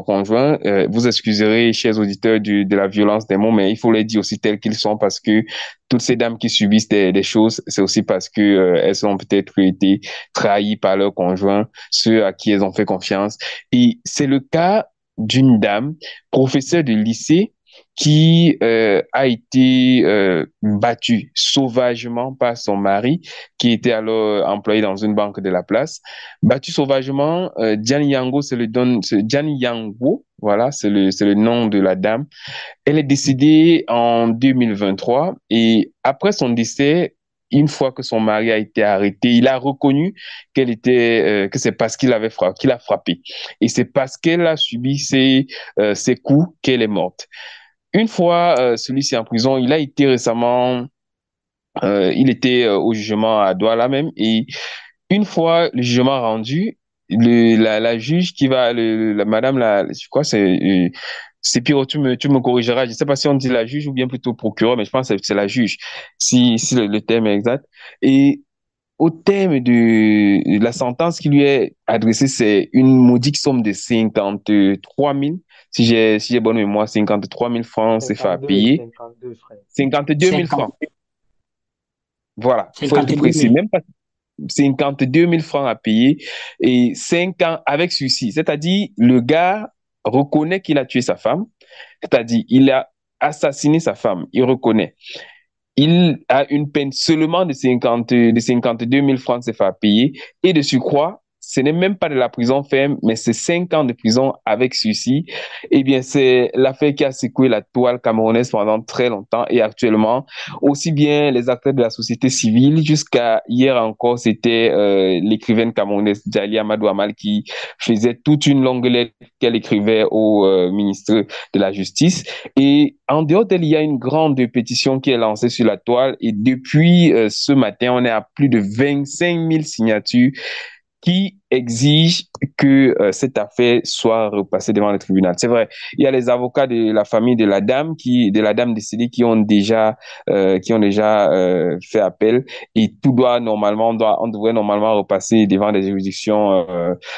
conjoint. Vous excuserez, chers auditeurs, de la violence des mots, mais il faut les dire aussi tels qu'ils sont parce que toutes ces dames qui subissent des choses, c'est aussi parce que elles ont peut-être été trahies par leur conjoint, ceux à qui elles ont fait confiance. Et c'est le cas d'une dame, professeure de lycée, qui a été battue sauvagement par son mari, qui était alors employé dans une banque de la place. Battue sauvagement, Diane Yango, Diane Yango, voilà, c'est le nom de la dame. Elle est décédée en 2023 et après son décès, une fois que son mari a été arrêté, il a reconnu que c'est parce qu'il a frappé. Et c'est parce qu'elle a subi ces coups qu'elle est morte. Une fois celui-ci en prison, il a été récemment, il était au jugement à Douala même, et une fois le jugement rendu, la juge qui va, la madame, je crois c'est Pierrot, tu me corrigeras, je ne sais pas si on dit la juge ou bien plutôt procureur, mais je pense que c'est la juge, si le terme est exact. Et au terme de la sentence qui lui est adressée, c'est une modique somme de 53 000, si j'ai bonne mémoire, 53 000 francs CFA à 52, payer. 52 frères. 52 000 francs. 50, Voilà, il faut être 52 précis. 000. Même pas 52 000 francs à payer et 5 ans avec sursis. C'est-à-dire, le gars reconnaît qu'il a tué sa femme. C'est-à-dire, il a assassiné sa femme. Il reconnaît. Il a une peine seulement de 52 000 francs CFA à payer. Et de surcroît, ce n'est même pas de la prison ferme, mais c'est 5 ans de prison avec sursis. Eh bien, c'est l'affaire qui a secoué la toile camerounaise pendant très longtemps. Et actuellement, aussi bien les acteurs de la société civile, jusqu'à hier encore, c'était l'écrivaine camerounaise Djali Amadou Amal qui faisait toute une longue lettre qu'elle écrivait au ministre de la Justice. Et en dehors d'elle, il y a une grande pétition qui est lancée sur la toile. Et depuis ce matin, on est à plus de 25 000 signatures qui exigent que cette affaire soit repassée devant le tribunal. C'est vrai, il y a les avocats de la famille de la dame décédée qui ont déjà fait appel et tout doit normalement, on devrait normalement repasser devant des juridictions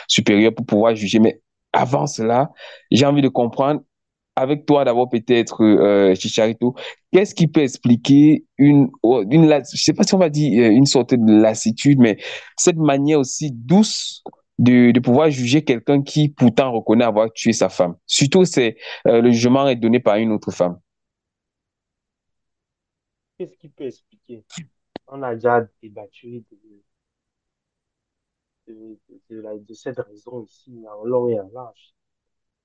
supérieures pour pouvoir juger. Mais avant cela, j'ai envie de comprendre avec toi d'abord peut-être, Chicharito, qu'est-ce qui peut expliquer je sais pas si on va dire une sorte de lassitude, mais cette manière aussi douce de pouvoir juger quelqu'un qui pourtant reconnaît avoir tué sa femme. Surtout, le jugement est donné par une autre femme. Qu'est-ce qui peut expliquer? On a déjà débattu de cette raison ici en long et en large.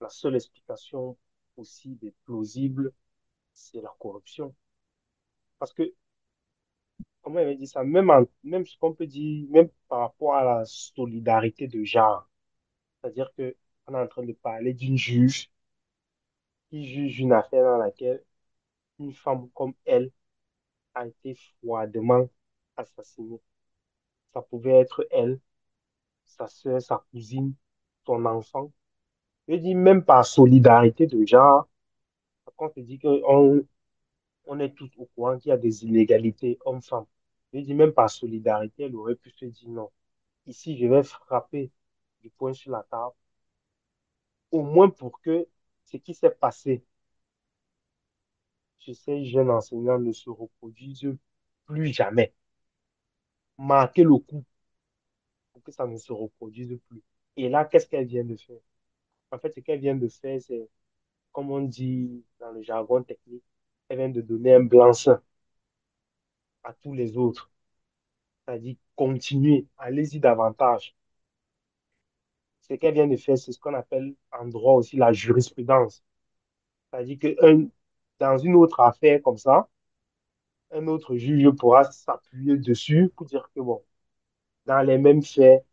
La seule explication possible et plausible, c'est la corruption. Parce que, comment il avait dit ça, même ce qu'on peut dire, même par rapport à la solidarité de genre, c'est-à-dire que on est en train de parler d'une juge qui juge une affaire dans laquelle une femme comme elle a été froidement assassinée. Ça pouvait être elle, sa soeur, sa cousine, son enfant. Je dis même par solidarité de genre, quand on te dit on est tous au courant qu'il y a des inégalités hommes-femmes. Je dis même par solidarité, elle aurait pu se dire non. Ici, je vais frapper du poing sur la table, au moins pour que ce qui s'est passé chez ces jeunes enseignants ne se reproduise plus jamais. Marquer le coup pour que ça ne se reproduise plus. Et là, qu'est-ce qu'elle vient de faire? En fait, ce qu'elle vient de faire, c'est, comme on dit dans le jargon technique, elle vient de donner un blanc-seing à tous les autres. C'est-à-dire, continuez, allez-y davantage. Ce qu'elle vient de faire, c'est ce qu'on appelle en droit aussi la jurisprudence. C'est-à-dire que dans une autre affaire comme ça, un autre juge pourra s'appuyer dessus pour dire que, bon, dans les mêmes faits,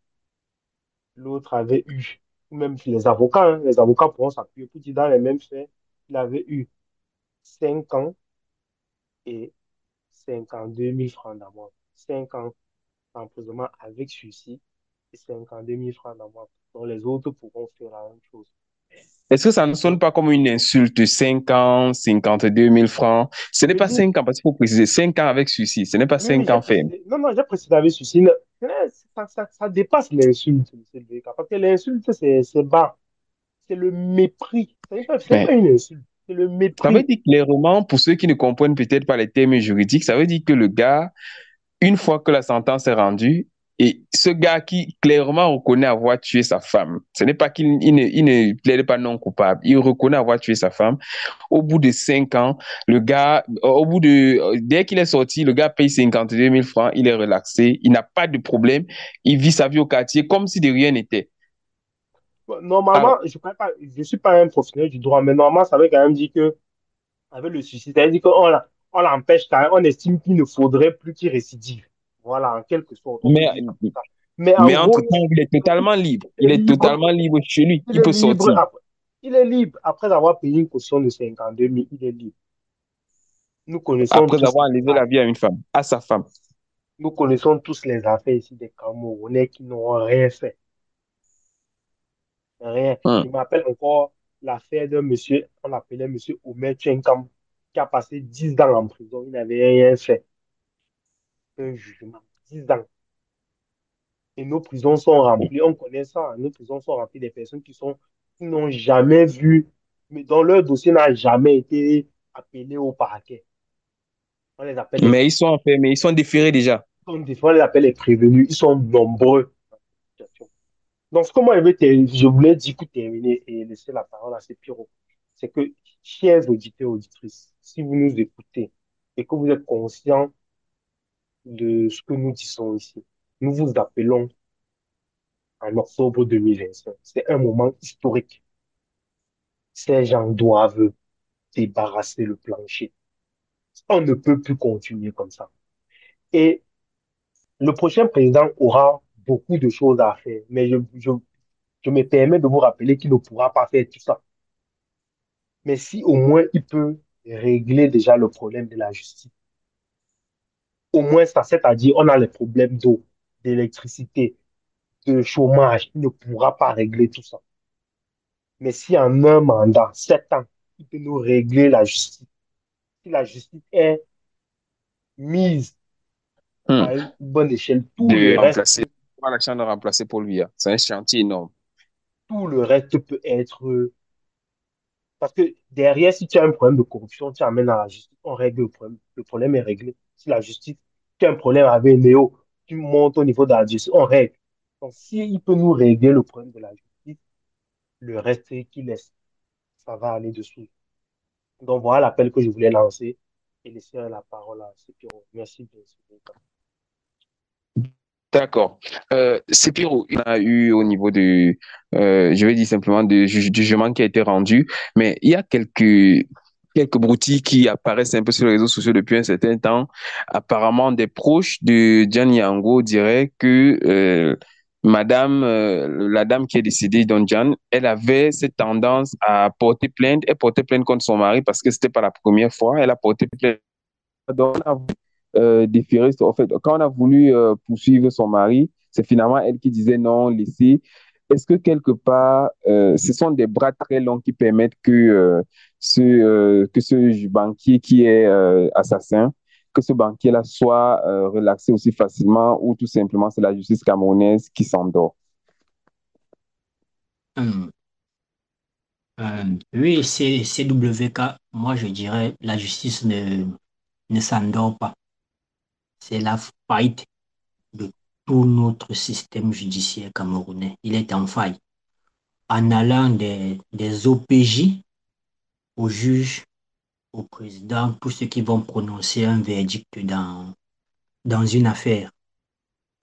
l'autre avait eu, ou même les avocats pourront s'appuyer pour dire dans les mêmes faits, il avait eu 5 ans et 52 000 francs d'amende. 5 ans d'emprisonnement avec sursis et 52 000 francs d'amende. Donc les autres pourront faire la même chose. Est-ce que ça ne sonne Donc, pas comme une insulte? 5 ans, 52 000 francs. Ce n'est je pas dis, 5 ans, parce qu'il faut préciser 5 ans avec sursis. Ce n'est pas oui, oui, 5 j'ai ans ferme. précisé. Non, non, j'ai précisé avec ceci. Ça dépasse l'insulte, monsieur le Béca. Parce que l'insulte, c'est bas. C'est le mépris. C'est pas Mais une insulte. C'est le ça veut mépris. dire clairement, pour ceux qui ne comprennent peut-être pas les termes juridiques, ça veut dire que le gars, une fois que la sentence est rendue, et ce gars qui clairement reconnaît avoir tué sa femme, ce n'est pas qu'il ne plaide pas non coupable, il reconnaît avoir tué sa femme. Au bout de 5 ans, le gars, dès qu'il est sorti, le gars paye 52 000 francs, il est relaxé, il n'a pas de problème, il vit sa vie au quartier comme si de rien n'était. Bon, normalement, Alors, je suis pas un professionnel du droit, mais normalement, ça veut quand même dire que, avec le suicide, ça veut dire on l'empêche quand même, on estime qu'il ne faudrait plus qu'il récidive. Voilà, en quelque sorte, on peut mais, dire ça comme ça. Mais en mais gros, entre-temps, il est totalement libre. il Il est est libre, totalement libre chez lui. il Il est peut libre sortir. après, il est libre après avoir payé une caution de 52 000, il est libre. Nous connaissons Après tous avoir les enlevé cas. la vie à une femme, à sa femme. Nous connaissons tous les affaires ici des Camerounais qui n'ont rien fait. Rien. Je Hum. me rappelle encore l'affaire d'un monsieur, on l'appelait monsieur Omer Tchenkam, qui a passé 10 ans en prison. Il n'avait rien fait. Un jugement. 10 ans. Et nos prisons sont remplies. On connaît ça, hein. Nos prisons sont remplies des personnes qui n'ont jamais vu, mais dont leur dossier n'a jamais été appelé au parquet. On les appelle Mais ils sont enfermés, ils sont déférés déjà. on les appelle les prévenus. Ils sont nombreux. Donc, comment je voulais dire pour terminer et laisser la parole à Sepiro, c'est que, chers auditeurs et auditrices, si vous nous écoutez et que vous êtes conscients de ce que nous disons ici, nous vous appelons en octobre 2025. C'est un moment historique. Ces gens doivent débarrasser le plancher. On ne peut plus continuer comme ça. Et le prochain président aura beaucoup de choses à faire, mais je me permets de vous rappeler qu'il ne pourra pas faire tout ça. Mais si au moins il peut régler déjà le problème de la justice, au moins ça, c'est-à-dire on a les problèmes d'eau, d'électricité, de chômage, il ne pourra pas régler tout ça. Mais si en un mandat, 7 ans, il peut nous régler la justice, si la justice est mise Hum. à une bonne échelle, De remplacer, pas la chance de remplacer Paul Biya. C'est un chantier énorme. tout le reste peut être. Parce que derrière, si tu as un problème de corruption, tu amènes à la justice, on règle le problème est réglé. Si la justice, tu as un problème avec Néo, tu montes au niveau de la justice, on règle. Donc, s'il peut nous régler le problème de la justice, le reste qu'il laisse, ça va aller dessous. Donc, voilà l'appel que je voulais lancer et laisser la parole à Sepiro. Merci de ce temps. D'accord. C'est Pierrot, il y a eu au niveau je vais dire simplement, du jugement qui a été rendu, mais il y a quelques broutilles qui apparaissent un peu sur les réseaux sociaux depuis un certain temps. Apparemment, des proches de Gianni Yango diraient que la dame qui est décédée, Don Jan, elle avait cette tendance à porter plainte. Elle portait plainte contre son mari parce que c'était pas la première fois. Elle a porté plainte. Donc, déférer, en fait, quand on a voulu poursuivre son mari, c'est finalement elle qui disait non, laissez. Est-ce que quelque part, ce sont des bras très longs qui permettent que ce banquier qui est assassin, que ce banquier-là soit relaxé aussi facilement ou tout simplement c'est la justice camerounaise qui s'endort? Hum, oui, c'est CWK. Moi, je dirais la justice ne s'endort pas. C'est la faillite de tout notre système judiciaire camerounais. Il est en faille. En allant des OPJ aux juges, au président, tous ceux qui vont prononcer un verdict dans une affaire,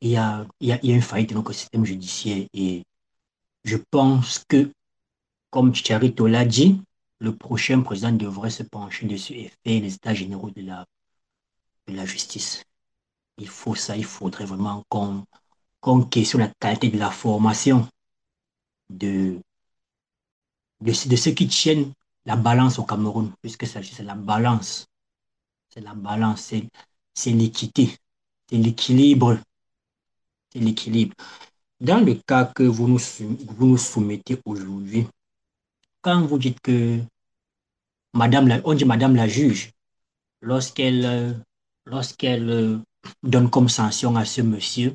il y a une faillite de notre système judiciaire. Et je pense que, comme Chicharito l'a dit, le prochain président devrait se pencher dessus et faire les états généraux de la justice. Il faut ça, il faudrait vraiment qu'on questionne la qualité de la formation de, de ceux qui tiennent la balance au Cameroun, puisque c'est la balance, c'est la balance, c'est l'équité, c'est l'équilibre, c'est l'équilibre. Dans le cas que vous nous soumettez aujourd'hui, quand vous dites que on dit Madame la juge, lorsqu'elle lorsqu'elle donne comme sanction à ce monsieur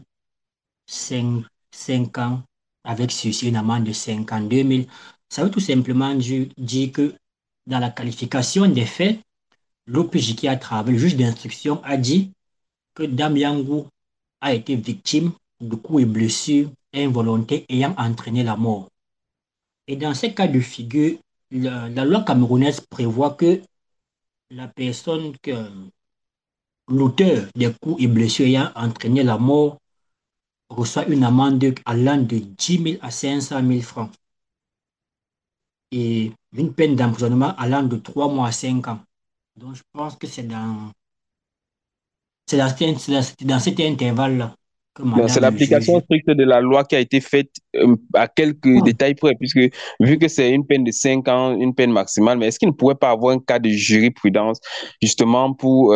5 5 ans avec sursis, une amende de 52 000, ça veut tout simplement dire que dans la qualification des faits, l'OPJ qui a travaillé, le juge d'instruction a dit que Dame Yangou a été victime de coups et blessures involontaires ayant entraîné la mort. Et dans ces cas de figure, la loi camerounaise prévoit que la personne, que l'auteur des coups et blessures ayant entraîné la mort reçoit une amende allant de 10 000 à 500 000 francs et une peine d'emprisonnement allant de 3 mois à 5 ans. Donc je pense que c'est dans cet intervalle-là que Donc, c'est Madame le l'application juge. stricte de la loi qui a été faite à quelques Bon, détails près, puisque vu que c'est une peine de 5 ans, une peine maximale, mais est-ce qu'il ne pourrait pas avoir un cas de jurisprudence justement pour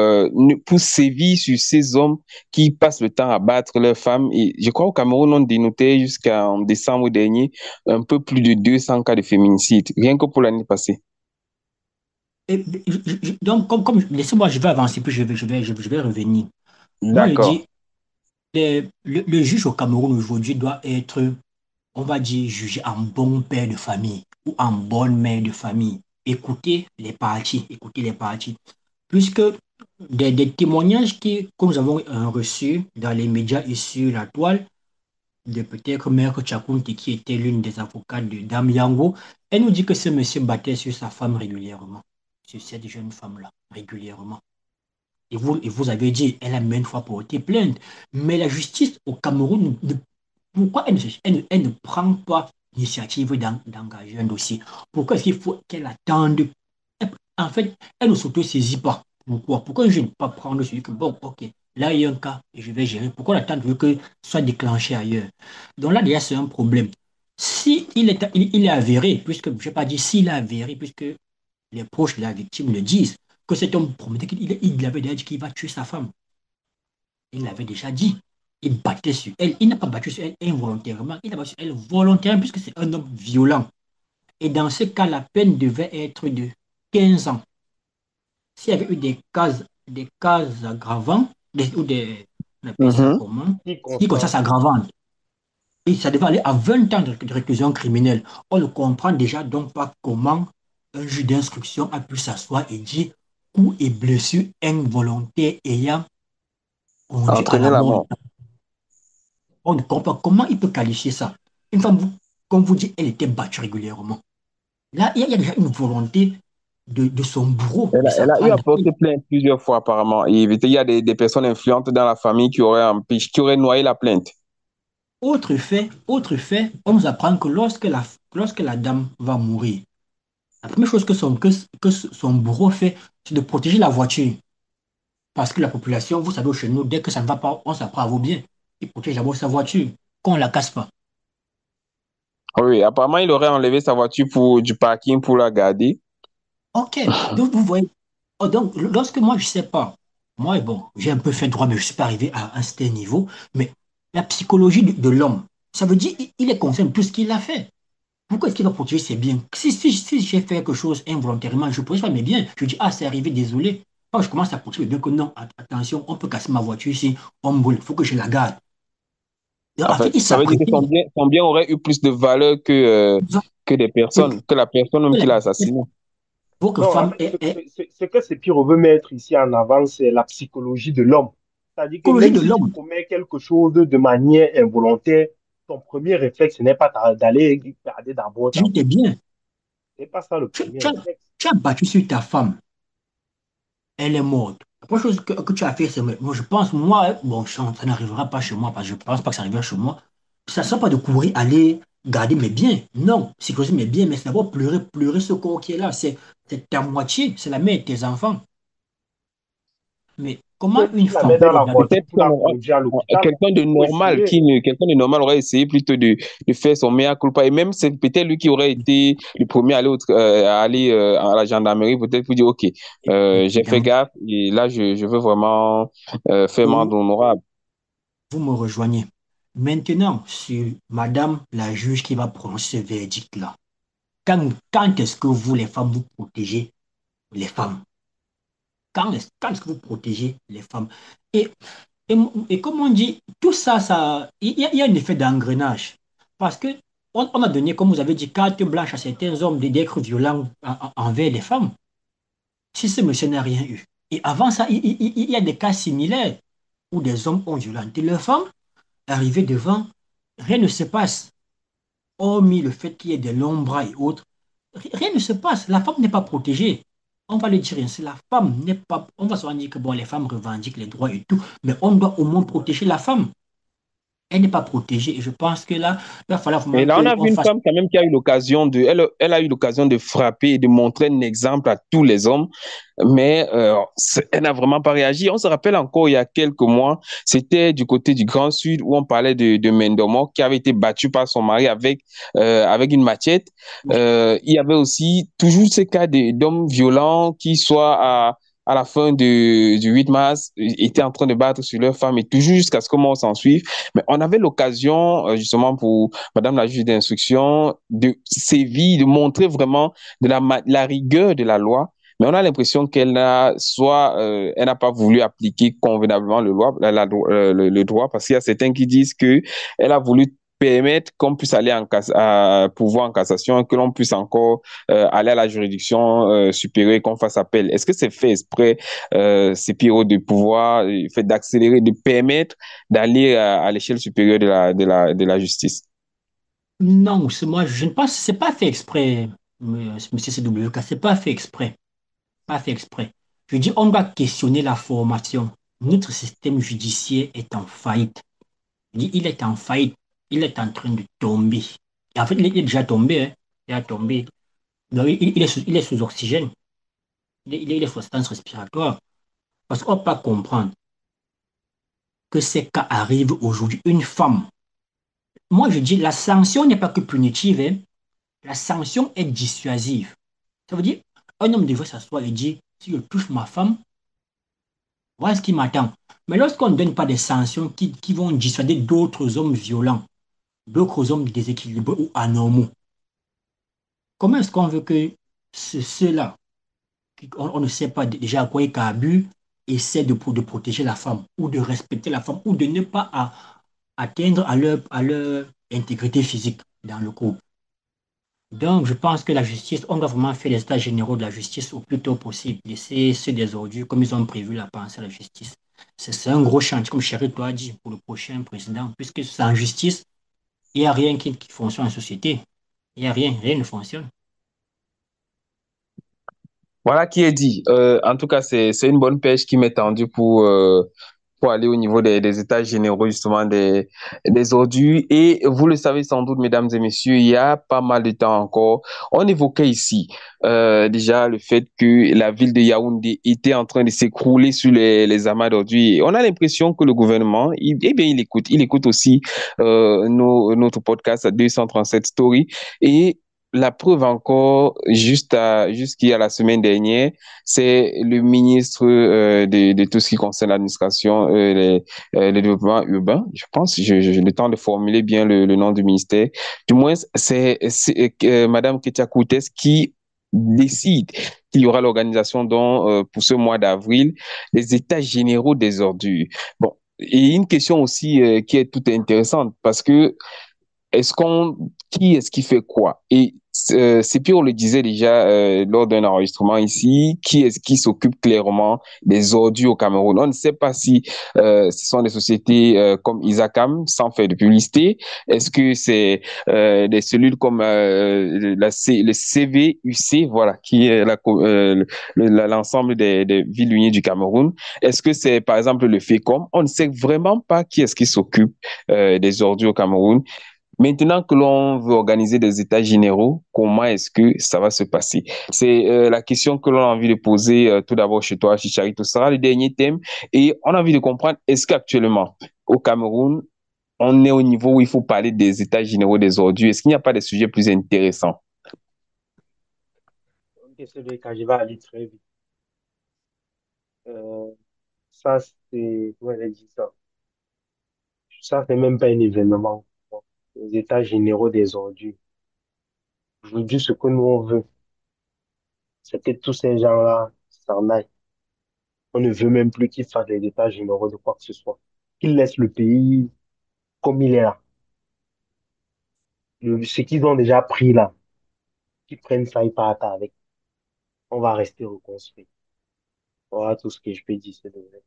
sévir sur ces hommes qui passent le temps à battre leurs femmes? Et je crois au Cameroun, on dénotait jusqu'en décembre dernier un peu plus de 200 cas de féminicide, rien que pour l'année passée. donc, laissez-moi, je vais avancer, puis je vais revenir. Moi, je D'accord. dis, le juge au Cameroun aujourd'hui doit être, on va dire, jugé en bon père de famille ou en bonne mère de famille. Écoutez les parties. Puisque des témoignages que nous avons reçus dans les médias et sur la toile, de peut-être Maître Tchakounti, qui était l'une des avocates de Dame Yango, elle nous dit que ce monsieur battait sur sa femme régulièrement, sur cette jeune femme-là, régulièrement. Et vous avez dit, elle a maintes fois porté plainte. Mais la justice au Cameroun, pourquoi elle ne prend pas l'initiative d'engager un dossier? Pourquoi est-ce qu'il faut qu'elle attende? En fait, elle ne s'auto-saisit pas. Pourquoi? Pourquoi je ne peux pas prendre celui que, bon, ok, là, il y a un cas et je vais gérer. Pourquoi l'attendre que ce soit déclenché ailleurs? Donc là, déjà, c'est un problème. Si il est avéré, puisque, je n'ai pas dit s'il est avéré, puisque les proches de la victime le disent, que cet homme promettait il avait déjà dit qu'il va tuer sa femme. Il l'avait déjà dit. Il battait sur elle. Il n'a pas battu sur elle involontairement. Il a battu sur elle volontairement puisque c'est un homme violent. Et dans ce cas, la peine devait être de 15 ans. S'il y avait eu des cas aggravants, on appelle ça Mhm. comment? Circonstances Circonstance. aggravantes. Et ça devait aller à 20 ans de réclusion criminelle. On ne comprend déjà donc pas comment un juge d'instruction a pu s'asseoir et dire coups et blessures involontaires ayant conduit à Entraîner la la mort. mort. On ne comprend pas comment il peut qualifier ça. Une femme, comme vous dites, elle était battue régulièrement. Là, il y a déjà une volonté de son bourreau de Elle a eu à s'apprendre. porter plainte plusieurs fois apparemment. Et il y a des personnes influentes dans la famille qui auraient qui auraient noyé la plainte. Autre fait, on nous apprend que lorsque la dame va mourir, la première chose que son bourreau fait, c'est de protéger la voiture. Parce que la population, vous savez, chez nous, dès que ça ne va pas, on s'apprend à vos biens. Il protège d'abord sa voiture, qu'on ne la casse pas. Oui, apparemment, il aurait enlevé sa voiture du parking pour la garder. Ok, donc vous voyez. Oh, donc, lorsque moi, je ne sais pas, moi, bon, j'ai un peu fait droit, mais je ne suis pas arrivé à un certain niveau. Mais la psychologie de l'homme. Ça veut dire il est conscient de tout ce qu'il a fait. Pourquoi est-ce qu'il doit protéger ses biens? Si j'ai fait quelque chose involontairement, je ne protège pas mes biens. Je dis, ah, c'est arrivé, désolé. Quand je commence à protéger mes biens, que non, attention, on peut casser ma voiture ici, on brûle, il faut que je la garde. En En fait, fait, il ça veut dire que s'apprécie. son bien aurait eu plus de valeur que des personnes, que la personne même qui l'a assassiné. Votre Non, en femme fait, est ce que Sepiro veut mettre ici en avant, c'est la psychologie de l'homme. C'est-à-dire que psychologie même de si tu l'homme. commets quelque chose de manière involontaire, ton premier réflexe, ce n'est pas d'aller garder d'abord ta Je t'ai voiture. bien. C'est pas ça le Tu, premier tu as, réflexe. tu as battu sur ta femme. Elle est morte. La première chose que tu as fait, c'est, moi, je pense, moi, bon, ça n'arrivera pas chez moi, parce que je ne pense pas que ça arrivera chez moi. Ça ne sera pas de courir, aller garder mes biens. Non, sécuriser mes biens, mais c'est d'abord pleurer ce corps qui est là. C'est ta moitié, c'est la mère de tes enfants. Mais comment Même une tu la femme mets peut dans la regarder voiture Peut-être pour la conduire à l'hôpital. quelqu'un de Il faut normal essayer. quelqu'un de normal aurait essayé plutôt de faire son mea culpa, et même c'est peut-être lui qui aurait été le premier à aller à la gendarmerie, peut-être pour dire ok, j'ai fait évidemment? gaffe et là je veux vraiment faire Vous, mandat honorable. vous me rejoignez. Maintenant, sur Madame la juge qui va prononcer ce verdict-là, quand est-ce que vous, les femmes, vous protégez les femmes? Quand est-ce que vous protégez les femmes? Et, et comme on dit, tout ça, il y a un effet d'engrenage. Parce que on a donné, comme vous avez dit, carte blanche à certains hommes d'être violents envers les femmes. Si ce monsieur n'a rien eu. Et avant ça, il y a des cas similaires où des hommes ont violenté leurs femmes, arrivé devant, rien ne se passe. Hormis le fait qu'il y ait des longs bras et autres, rien ne se passe. La femme n'est pas protégée. On va le dire ainsi, la femme n'est pas. On va se dire que bon, les femmes revendiquent les droits et tout, mais on doit au moins protéger la femme. Elle n'est pas protégée. Et je pense que là, il va falloir Et vraiment là, on a vu qu'on une fasse. femme quand même qui a eu l'occasion elle a eu l'occasion de frapper et de montrer un exemple à tous les hommes, mais elle n'a vraiment pas réagi. On se rappelle encore il y a quelques mois, c'était du côté du Grand Sud où on parlait de Mendomo qui avait été battu par son mari avec une machette. Il y avait aussi toujours ces cas d'hommes violents qui soit à la fin du 8 mars étaient en train de battre sur leur femme et toujours jusqu'à ce que moi on s'en suive. Mais on avait l'occasion justement pour Madame la juge d'instruction de sévir, de montrer vraiment la rigueur de la loi. Mais on a l'impression elle n'a pas voulu appliquer convenablement le droit, parce qu'il y a certains qui disent que elle a voulu permettre qu'on puisse aller à pouvoir en cassation, que l'on puisse encore aller à la juridiction supérieure et qu'on fasse appel. Est-ce que c'est fait exprès, ces pyros de pouvoir, fait d'accélérer, de permettre d'aller à l'échelle supérieure de la justice? Non, c'est moi, je ne pense, c'est pas fait exprès, monsieur CWK, c'est pas fait exprès. Pas fait exprès. Je dis, on doit questionner la formation. Notre système judiciaire est en faillite. Je dis, il est en faillite. Il est en train de tomber. Et en fait, il est déjà tombé, hein. Il a tombé. Donc, il est sous oxygène. Il est sous assistance respiratoire. Parce qu'on ne peut pas comprendre que ces cas arrivent aujourd'hui. Une femme. Moi, je dis, la sanction n'est pas que punitive, hein. La sanction est dissuasive. Ça veut dire, un homme devrait s'asseoir et dire, si je touche ma femme, voilà ce qui m'attend. Mais lorsqu'on ne donne pas des sanctions qui vont dissuader d'autres hommes violents, d'autres hommes déséquilibrés ou anormaux, comment est-ce qu'on veut que ceux-là, on ne sait pas déjà à quoi ils carburent, essaient de protéger la femme ou de respecter la femme ou de ne pas atteindre à leur intégrité physique dans le couple. Donc, je pense que la justice, on doit vraiment faire les états généraux de la justice au plus tôt possible. Laisser ceux des ordures comme ils ont prévu la pensée à la justice. C'est un gros chantier, comme Chéri a dit, pour le prochain président, puisque sans justice, il n'y a rien qui fonctionne en société. Il n'y a rien, rien ne fonctionne. Voilà qui est dit. En tout cas, c'est une bonne pêche qui m'est tendue pour aller au niveau des états généraux, justement, des ordures. Et vous le savez sans doute, mesdames et messieurs, il y a pas mal de temps encore, on évoquait ici déjà le fait que la ville de Yaoundé était en train de s'écrouler sur les amas d'ordures. Et on a l'impression que le gouvernement, eh bien, il écoute aussi notre podcast à 237 Story. Et la preuve encore, jusqu'il y a la semaine dernière, c'est le ministre de tout ce qui concerne l'administration, le développement urbain, je pense, j'ai le temps de formuler bien le nom du ministère. Du moins, c'est Madame Ketia Koutes qui décide qu'il y aura l'organisation pour ce mois d'avril, les états généraux des ordures. Bon, et une question aussi qui est toute intéressante parce que qui est-ce qui fait quoi? Et Sepir le disait déjà lors d'un enregistrement ici, qui est-ce qui s'occupe clairement des ordures au Cameroun? On ne sait pas si ce sont des sociétés comme Isacam, sans faire de publicité. Est-ce que c'est des cellules comme le CVUC, voilà, qui est l'ensemble des villes unies du Cameroun? Est-ce que c'est par exemple le FECOM? On ne sait vraiment pas qui est-ce qui s'occupe des ordures au Cameroun. Maintenant que l'on veut organiser des états généraux, comment est-ce que ça va se passer? C'est la question que l'on a envie de poser tout d'abord chez toi, Chicharito. Ce sera le dernier thème. Et on a envie de comprendre, est-ce qu'actuellement, au Cameroun, on est au niveau où il faut parler des états généraux des ordures? Est-ce qu'il n'y a pas des sujets plus intéressants? Ok, c'est quand je vais aller très vite. Euh, ça, c'est, comment elle a dit ça? Ça, c'est même pas un événement. Les états généraux des ordures. Aujourd'hui, ce que nous, on veut, c'est que tous ces gens-là s'en aillent. On ne veut même plus qu'ils fassent les états généraux de quoi que ce soit. Qu'ils laissent le pays comme il est là. Ce qu'ils ont déjà pris là, qu'ils prennent ça, ils partent avec. On va rester reconstruit. Voilà tout ce que je peux dire, c'est de vrai.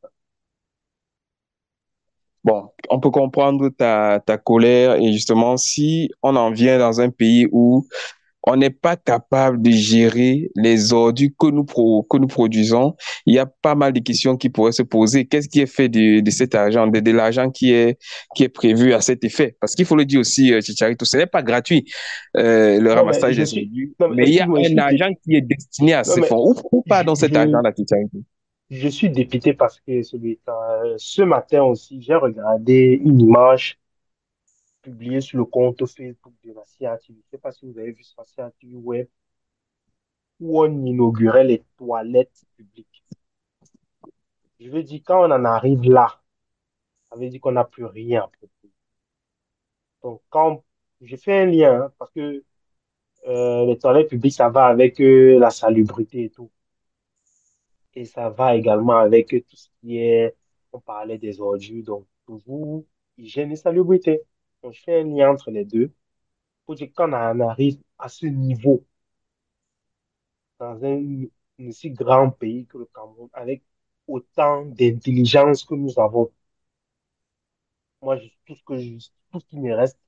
Bon, on peut comprendre ta colère et justement, si on en vient dans un pays où on n'est pas capable de gérer les ordures que nous produisons, il y a pas mal de questions qui pourraient se poser. Qu'est-ce qui est fait de cet argent, de l'argent qui est prévu à cet effet? Parce qu'il faut le dire aussi, Chicharito, ce n'est pas gratuit, le Non, mais ramassage je des suis, ordures, non, mais mais il y a excuse-moi, un argent qui est destiné à non, ces mais fonds. Où part je, donc cet je, argent-là, Chicharito? je suis dépité parce que ce matin aussi, j'ai regardé une image publiée sur le compte Facebook de la CATV. Je ne sais pas si vous avez vu sur la CATV Web où on inaugurait les toilettes publiques. Je veux dire, quand on en arrive là, ça veut dire qu'on n'a plus rien à proposer. Donc, je fais un lien, hein, parce que les toilettes publiques, ça va avec la salubrité et tout. Et ça va également avec tout ce qui est, on parlait des ordures, donc toujours hygiène et salubrité. Donc, je fais un lien entre les deux pour dire quand on arrive à ce niveau, dans un aussi grand pays que le Cameroun, avec autant d'intelligence que nous avons, moi, tout ce qui me reste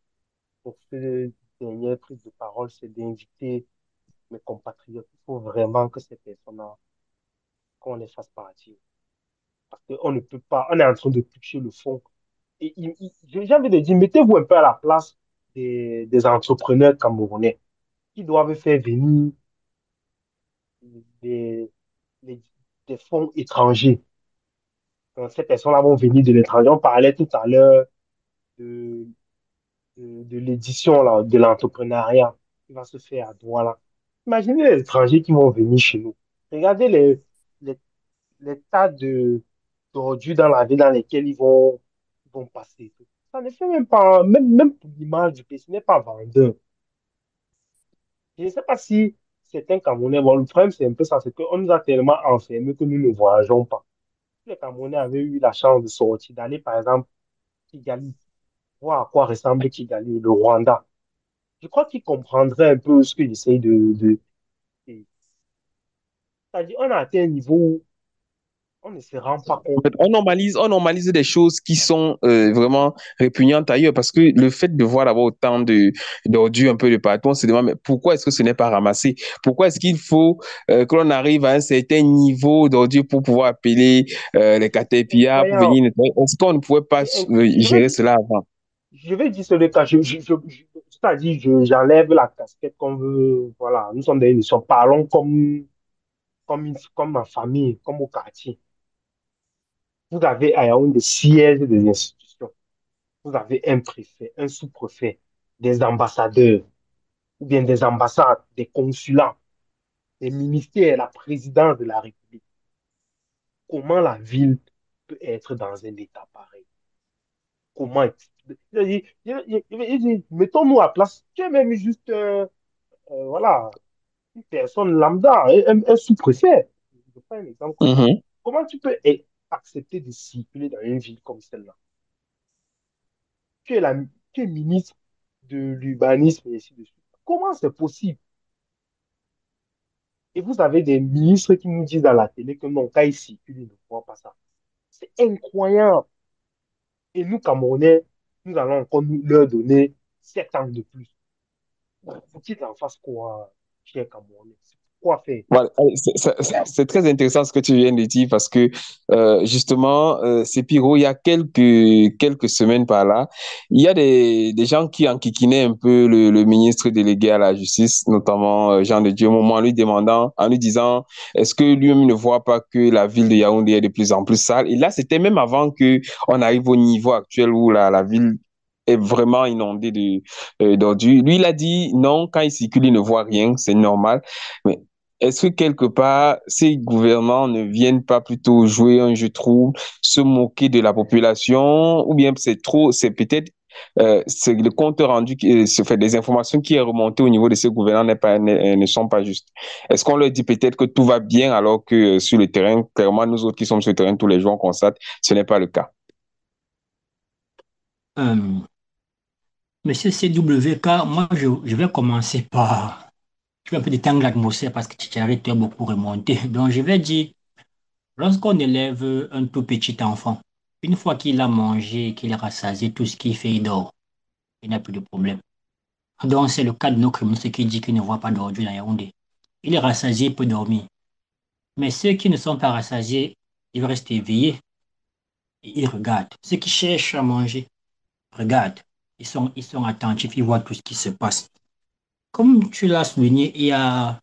pour cette dernière prise de parole, c'est d'inviter mes compatriotes. Il faut vraiment que ces personnes-là, qu'on les fasse partir. Parce qu'on ne peut pas, on est en train de toucher le fond. Et j'ai envie de dire, mettez-vous un peu à la place des entrepreneurs camerounais qui doivent faire venir des, des, des fonds étrangers. Donc, ces personnes-là vont venir de l'étranger. On parlait tout à l'heure de, de l'édition là, de l'entrepreneuriat qui va se faire à Douala. Imaginez les étrangers qui vont venir chez nous. Regardez les, les tas d'ordures dans la ville dans lesquels ils vont passer. Ça ne fait même pas, même pour l'image du pays, ce n'est pas vendeur. Je ne sais pas si certains Camerounais, bon, le problème c'est un peu ça, c'est qu'on nous a tellement enfermés que nous ne voyageons pas. Si les Camerounais avaient eu la chance de sortir, d'aller par exemple Kigali, voir à quoi ressemble Kigali, le Rwanda, je crois qu'ils comprendraient un peu ce que j'essaye c'est-à-dire, on a atteint un niveau où on ne se rend pas En compte. fait, on normalise des choses qui sont vraiment répugnantes ailleurs parce que le fait de voir d'abord autant d'ordures un peu de partout, on se demande mais pourquoi est-ce que ce n'est pas ramassé? Pourquoi est-ce qu'il faut que l'on arrive à un certain niveau d'ordures pour pouvoir appeler les C'est caterpillars pour incroyable. venir nettoyer? Est-ce qu'on ne pouvait pas Je vais gérer dire, cela avant? je vais dire sur le cas, c'est-à-dire, j'enlève la casquette qu'on veut, voilà, nous sommes des émissions, parlons comme ma famille, comme au quartier. Vous avez à Yaoundé des sièges des institutions. Vous avez un préfet, un sous-préfet, des ambassadeurs. ou bien des ambassades, des consulats, des ministères, la présidence de la République. Comment la ville peut être dans un état pareil? Comment? Mettons-nous à place. Tu es même juste, voilà, une personne lambda, un sous-préfet. Je prends un exemple comme ça. Mhm. Comment tu peux accepter de circuler dans une ville comme celle-là? Tu es, la, tu es ministre de l'urbanisme et ainsi de suite. Comment c'est possible? Et vous avez des ministres qui nous disent à la télé que non, quand ils circulent, ils ne voient pas ça. C'est incroyable. Et nous, Camerounais, nous allons encore leur donner 7 ans de plus. Faut qu'ils en fassent quoi, cher Camerounais? Quoi faire? Voilà, c'est très intéressant ce que tu viens de dire parce que justement, c'est Piro, il y a quelques semaines par là, il y a des gens qui enquiquinaient un peu le ministre délégué à la justice, notamment Jean de Dieu, en lui demandant, en lui disant, est-ce que lui-même ne voit pas que la ville de Yaoundé est de plus en plus sale? Et là, c'était même avant que on arrive au niveau actuel où la ville est vraiment inondée d'ordures. Lui, il a dit non, quand il circule, il ne voit rien, c'est normal. Mais est-ce que quelque part, ces gouvernants ne viennent pas plutôt jouer un jeu trouble, se moquer de la population, ou bien c'est peut-être c'est le compte rendu qui se fait des informations qui est remonté au niveau de ces gouvernants ne sont pas justes. Est-ce qu'on leur dit peut-être que tout va bien alors que sur le terrain, clairement, nous autres qui sommes sur le terrain tous les jours, on constate que ce n'est pas le cas. Euh, Monsieur CWK, moi, je vais commencer par... Je vais un peu détendre l'atmosphère parce que tu as beaucoup remonté. Donc, je vais dire, lorsqu'on élève un tout petit enfant, une fois qu'il a mangé, qu'il a rassasié tout ce qu'il fait, il dort. Il n'a plus de problème. Donc, c'est le cas de notre ministre qui dit qu'il ne voit pas d'ordure dans Yaoundé. Il est rassasié, il peut dormir. Mais ceux qui ne sont pas rassasiés, ils restent éveillés et ils regardent. Ceux qui cherchent à manger, regardent. Ils sont attentifs, ils voient tout ce qui se passe. Comme tu l'as souligné il y a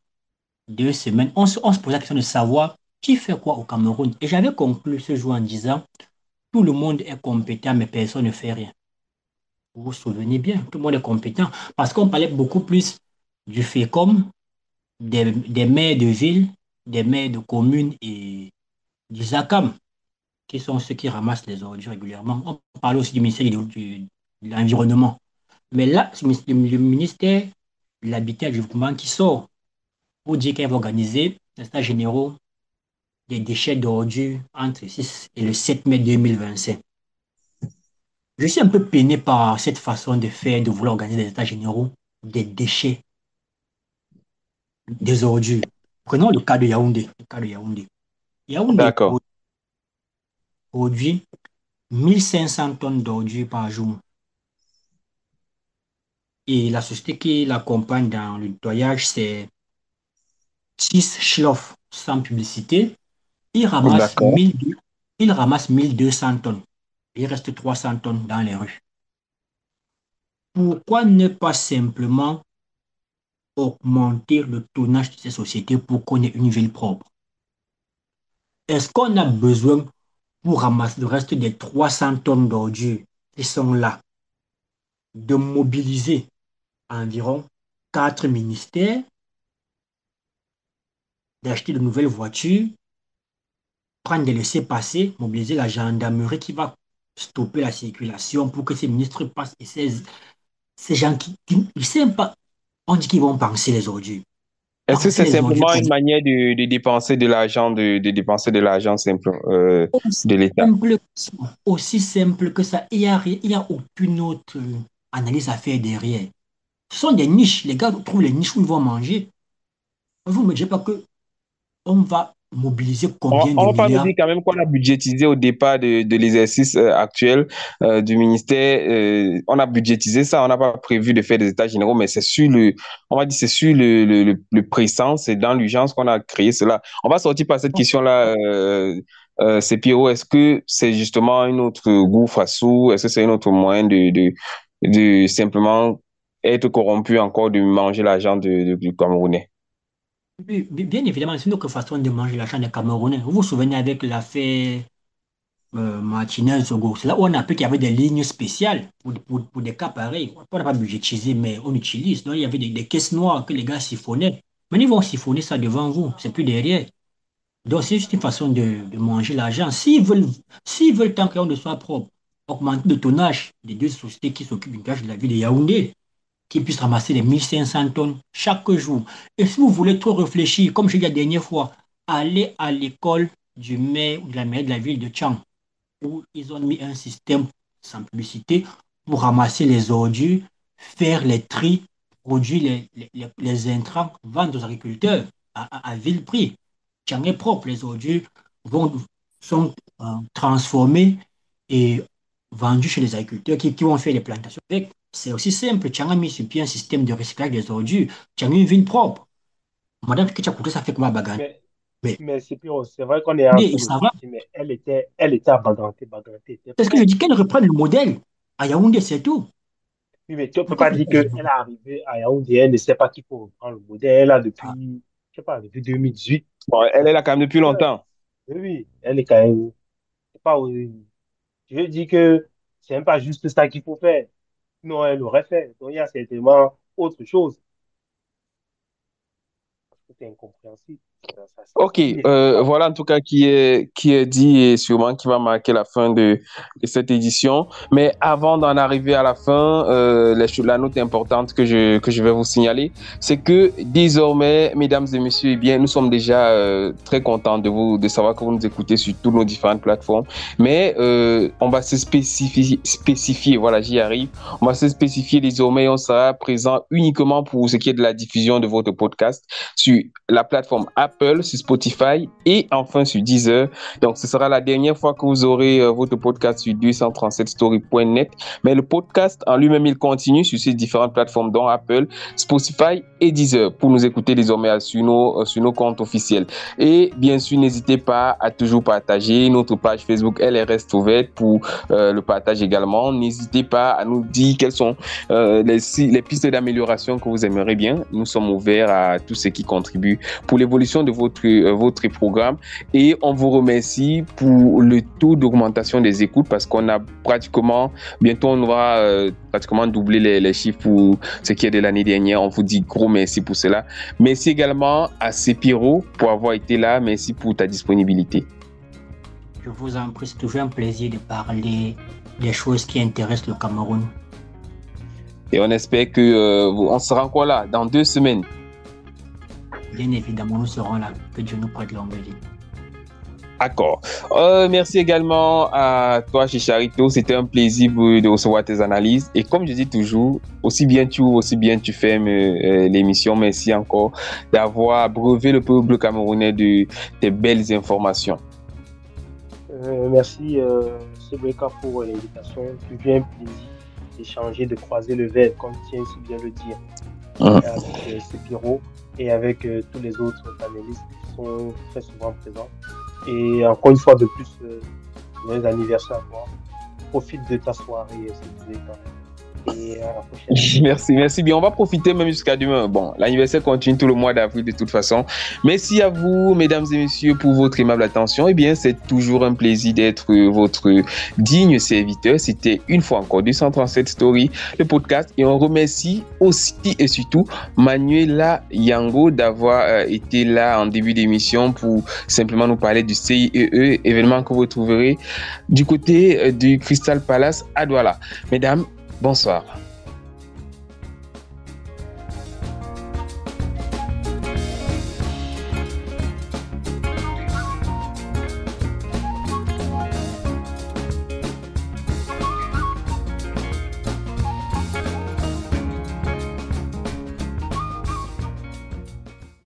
2 semaines, on se posait la question de savoir qui fait quoi au Cameroun. Et j'avais conclu ce jour en disant, tout le monde est compétent, mais personne ne fait rien. Vous vous souvenez bien, tout le monde est compétent. Parce qu'on parlait beaucoup plus du FECOM, des maires de ville, des maires de communes et du ZACAM, qui sont ceux qui ramassent les ordures régulièrement. On parle aussi du ministère de l'Environnement. Mais là, c'est le ministère de l'Habitat et du Développement qui sort pour dire qu'elle va organiser les états généraux des déchets d'ordures entre le 6 et le 7 mai 2025. Je suis un peu peiné par cette façon de faire, de vouloir organiser des états généraux des déchets, des ordures. Prenons le cas de Yaoundé. Le cas de Yaoundé. Yaoundé D'accord. produit 1500 tonnes d'ordures par jour. Et la société qui l'accompagne dans le nettoyage, c'est 6 Schloff, sans publicité. Il ramasse D'accord. 1200 tonnes. Il reste 300 tonnes dans les rues. Pourquoi ne pas simplement augmenter le tonnage de ces sociétés pour qu'on ait une ville propre? Est-ce qu'on a besoin, pour ramasser le reste des 300 tonnes d'ordures qui sont là, de mobiliser environ 4 ministères, d'acheter de nouvelles voitures, prendre des laissez-passer, mobiliser la gendarmerie qui va stopper la circulation pour que ces ministres passent et ces gens qui ne savent pas, on dit qu'ils vont penser les ordures. Est-ce que Penser c'est les ordures simplement une manière de dépenser de l'argent, de dépenser de l'argent simple aussi de l'État? simple, aussi simple que ça. Il y a aucune autre analyse à faire derrière. Ce sont des niches. Les gars trouvent les niches où ils vont manger. Vous ne me dites pas que on va mobiliser combien On de va pas nous milliards. dire quand même qu'on a budgétisé au départ de l'exercice actuel du ministère. On a budgétisé ça, on n'a pas prévu de faire des états généraux, mais c'est sur on va dire c'est sur le pressant, c'est dans l'urgence qu'on a créé cela. On va sortir par cette question-là. C'est Pierrot, est-ce que c'est justement une autre gouffre à sous? Est-ce que c'est un autre moyen de simplement être corrompu encore, de manger l'argent du Camerounais? Bien évidemment, c'est une autre façon de manger l'argent des Camerounais. Vous vous souvenez avec l'affaire Martinez, Togo. C'est là où on a appris qu'il y avait des lignes spéciales pour des cas pareils. On n'a pas budgétisé, mais on utilise. Donc, il y avait des caisses noires que les gars siphonnaient. Mais ils vont siphonner ça devant vous, c'est plus derrière. Donc, c'est juste une façon de manger l'argent. S'ils veulent tant qu'on ne soit propre, augmenter le tonnage des deux sociétés qui s'occupent du gage de la ville de Yaoundé, qui puissent ramasser les 1500 tonnes chaque jour. Et si vous voulez trop réfléchir, comme j'ai dit la dernière fois, allez à l'école du maire ou de la maire de la ville de Tchang, où ils ont mis un système sans publicité pour ramasser les ordures, faire les tris, produire les intrants, vendre aux agriculteurs à vil prix. Tchang est propre, les ordures sont transformées et vendus chez les agriculteurs qui vont faire les plantations avec. C'est aussi simple. Tchang a mis sur pied un système de recyclage des ordures. Tchang a une ville propre. Madame que tu as coûté, ça fait comment Bagan? Mais c'est pire, c'est vrai qu'on est en train de Ça va. mais elle était à Bagranté. Parce que je dis qu'elle reprenne le modèle. À Yaoundé, c'est tout. Oui, mais tu ne peux pas dire qu'elle est arrivée à Yaoundé, elle ne sait pas qu'il faut reprendre le modèle. Elle a depuis, je sais pas, depuis 2018. Bon, elle est là quand même depuis longtemps. Oui, elle est quand même, c'est pas, je veux dire que c'est même pas juste ça qu'il faut faire. Non, elle l'aurait fait. Donc, il y a certainement autre chose. C'est incompréhensible. Ok, voilà en tout cas qui est dit et sûrement qui va marquer la fin de cette édition. Mais avant d'en arriver à la fin, la note importante que je vais vous signaler, c'est que désormais, mesdames et messieurs, eh bien, nous sommes déjà très contents de savoir que vous nous écoutez sur toutes nos différentes plateformes. Mais on va se spécifier, voilà, j'y arrive. On va se spécifier désormais, on sera présent uniquement pour ce qui est de la diffusion de votre podcast sur la plateforme Apple, sur Spotify et enfin sur Deezer. Donc, ce sera la dernière fois que vous aurez votre podcast sur 237story.net. Mais le podcast en lui-même, il continue sur ces différentes plateformes, dont Apple, Spotify et Deezer, pour nous écouter désormais sur nos comptes officiels. Et bien sûr, n'hésitez pas à toujours partager. Notre page Facebook, elle reste ouverte pour le partage également. N'hésitez pas à nous dire quelles sont les pistes d'amélioration que vous aimeriez bien. Nous sommes ouverts à tout ce qui contribue pour l'évolution de votre programme et on vous remercie pour le taux d'augmentation des écoutes parce qu'on a bientôt on va pratiquement doubler les chiffres pour ce qui est de l'année dernière. On vous dit gros merci pour cela. Merci également à Sepiro pour avoir été là. Merci pour ta disponibilité. Je vous en prie, c'est toujours un plaisir de parler des choses qui intéressent le Cameroun. Et on espère que on sera encore là dans 2 semaines. Bien évidemment, nous serons là. Que Dieu nous prête longue vie. D'accord. Merci également à toi, Chicharito. C'était un plaisir de recevoir tes analyses. Et comme je dis toujours, aussi bien tu fais l'émission. Merci encore d'avoir abreuvé le peuple camerounais de tes belles informations. Merci, Sebeka, pour l'invitation. C'est toujours un plaisir d'échanger, de croiser le verre, comme tu viens si bien le dire, avec Sepiro et avec tous les autres panélistes qui sont très souvent présents. Et encore une fois de plus, joyeux anniversaire à toi. Profite de ta soirée, Sebeka. Et à la prochaine. Merci bien. On va profiter même jusqu'à demain. Bon, l'anniversaire continue tout le mois d'avril de toute façon. Merci à vous, mesdames et messieurs, pour votre aimable attention. Eh bien, c'est toujours un plaisir d'être votre digne serviteur. C'était une fois encore 237 Story, le podcast. Et on remercie aussi et surtout Manuela Yango d'avoir été là en début d'émission pour simplement nous parler du CIEE, événement que vous trouverez du côté du Crystal Palace à Douala. Mesdames, bonsoir.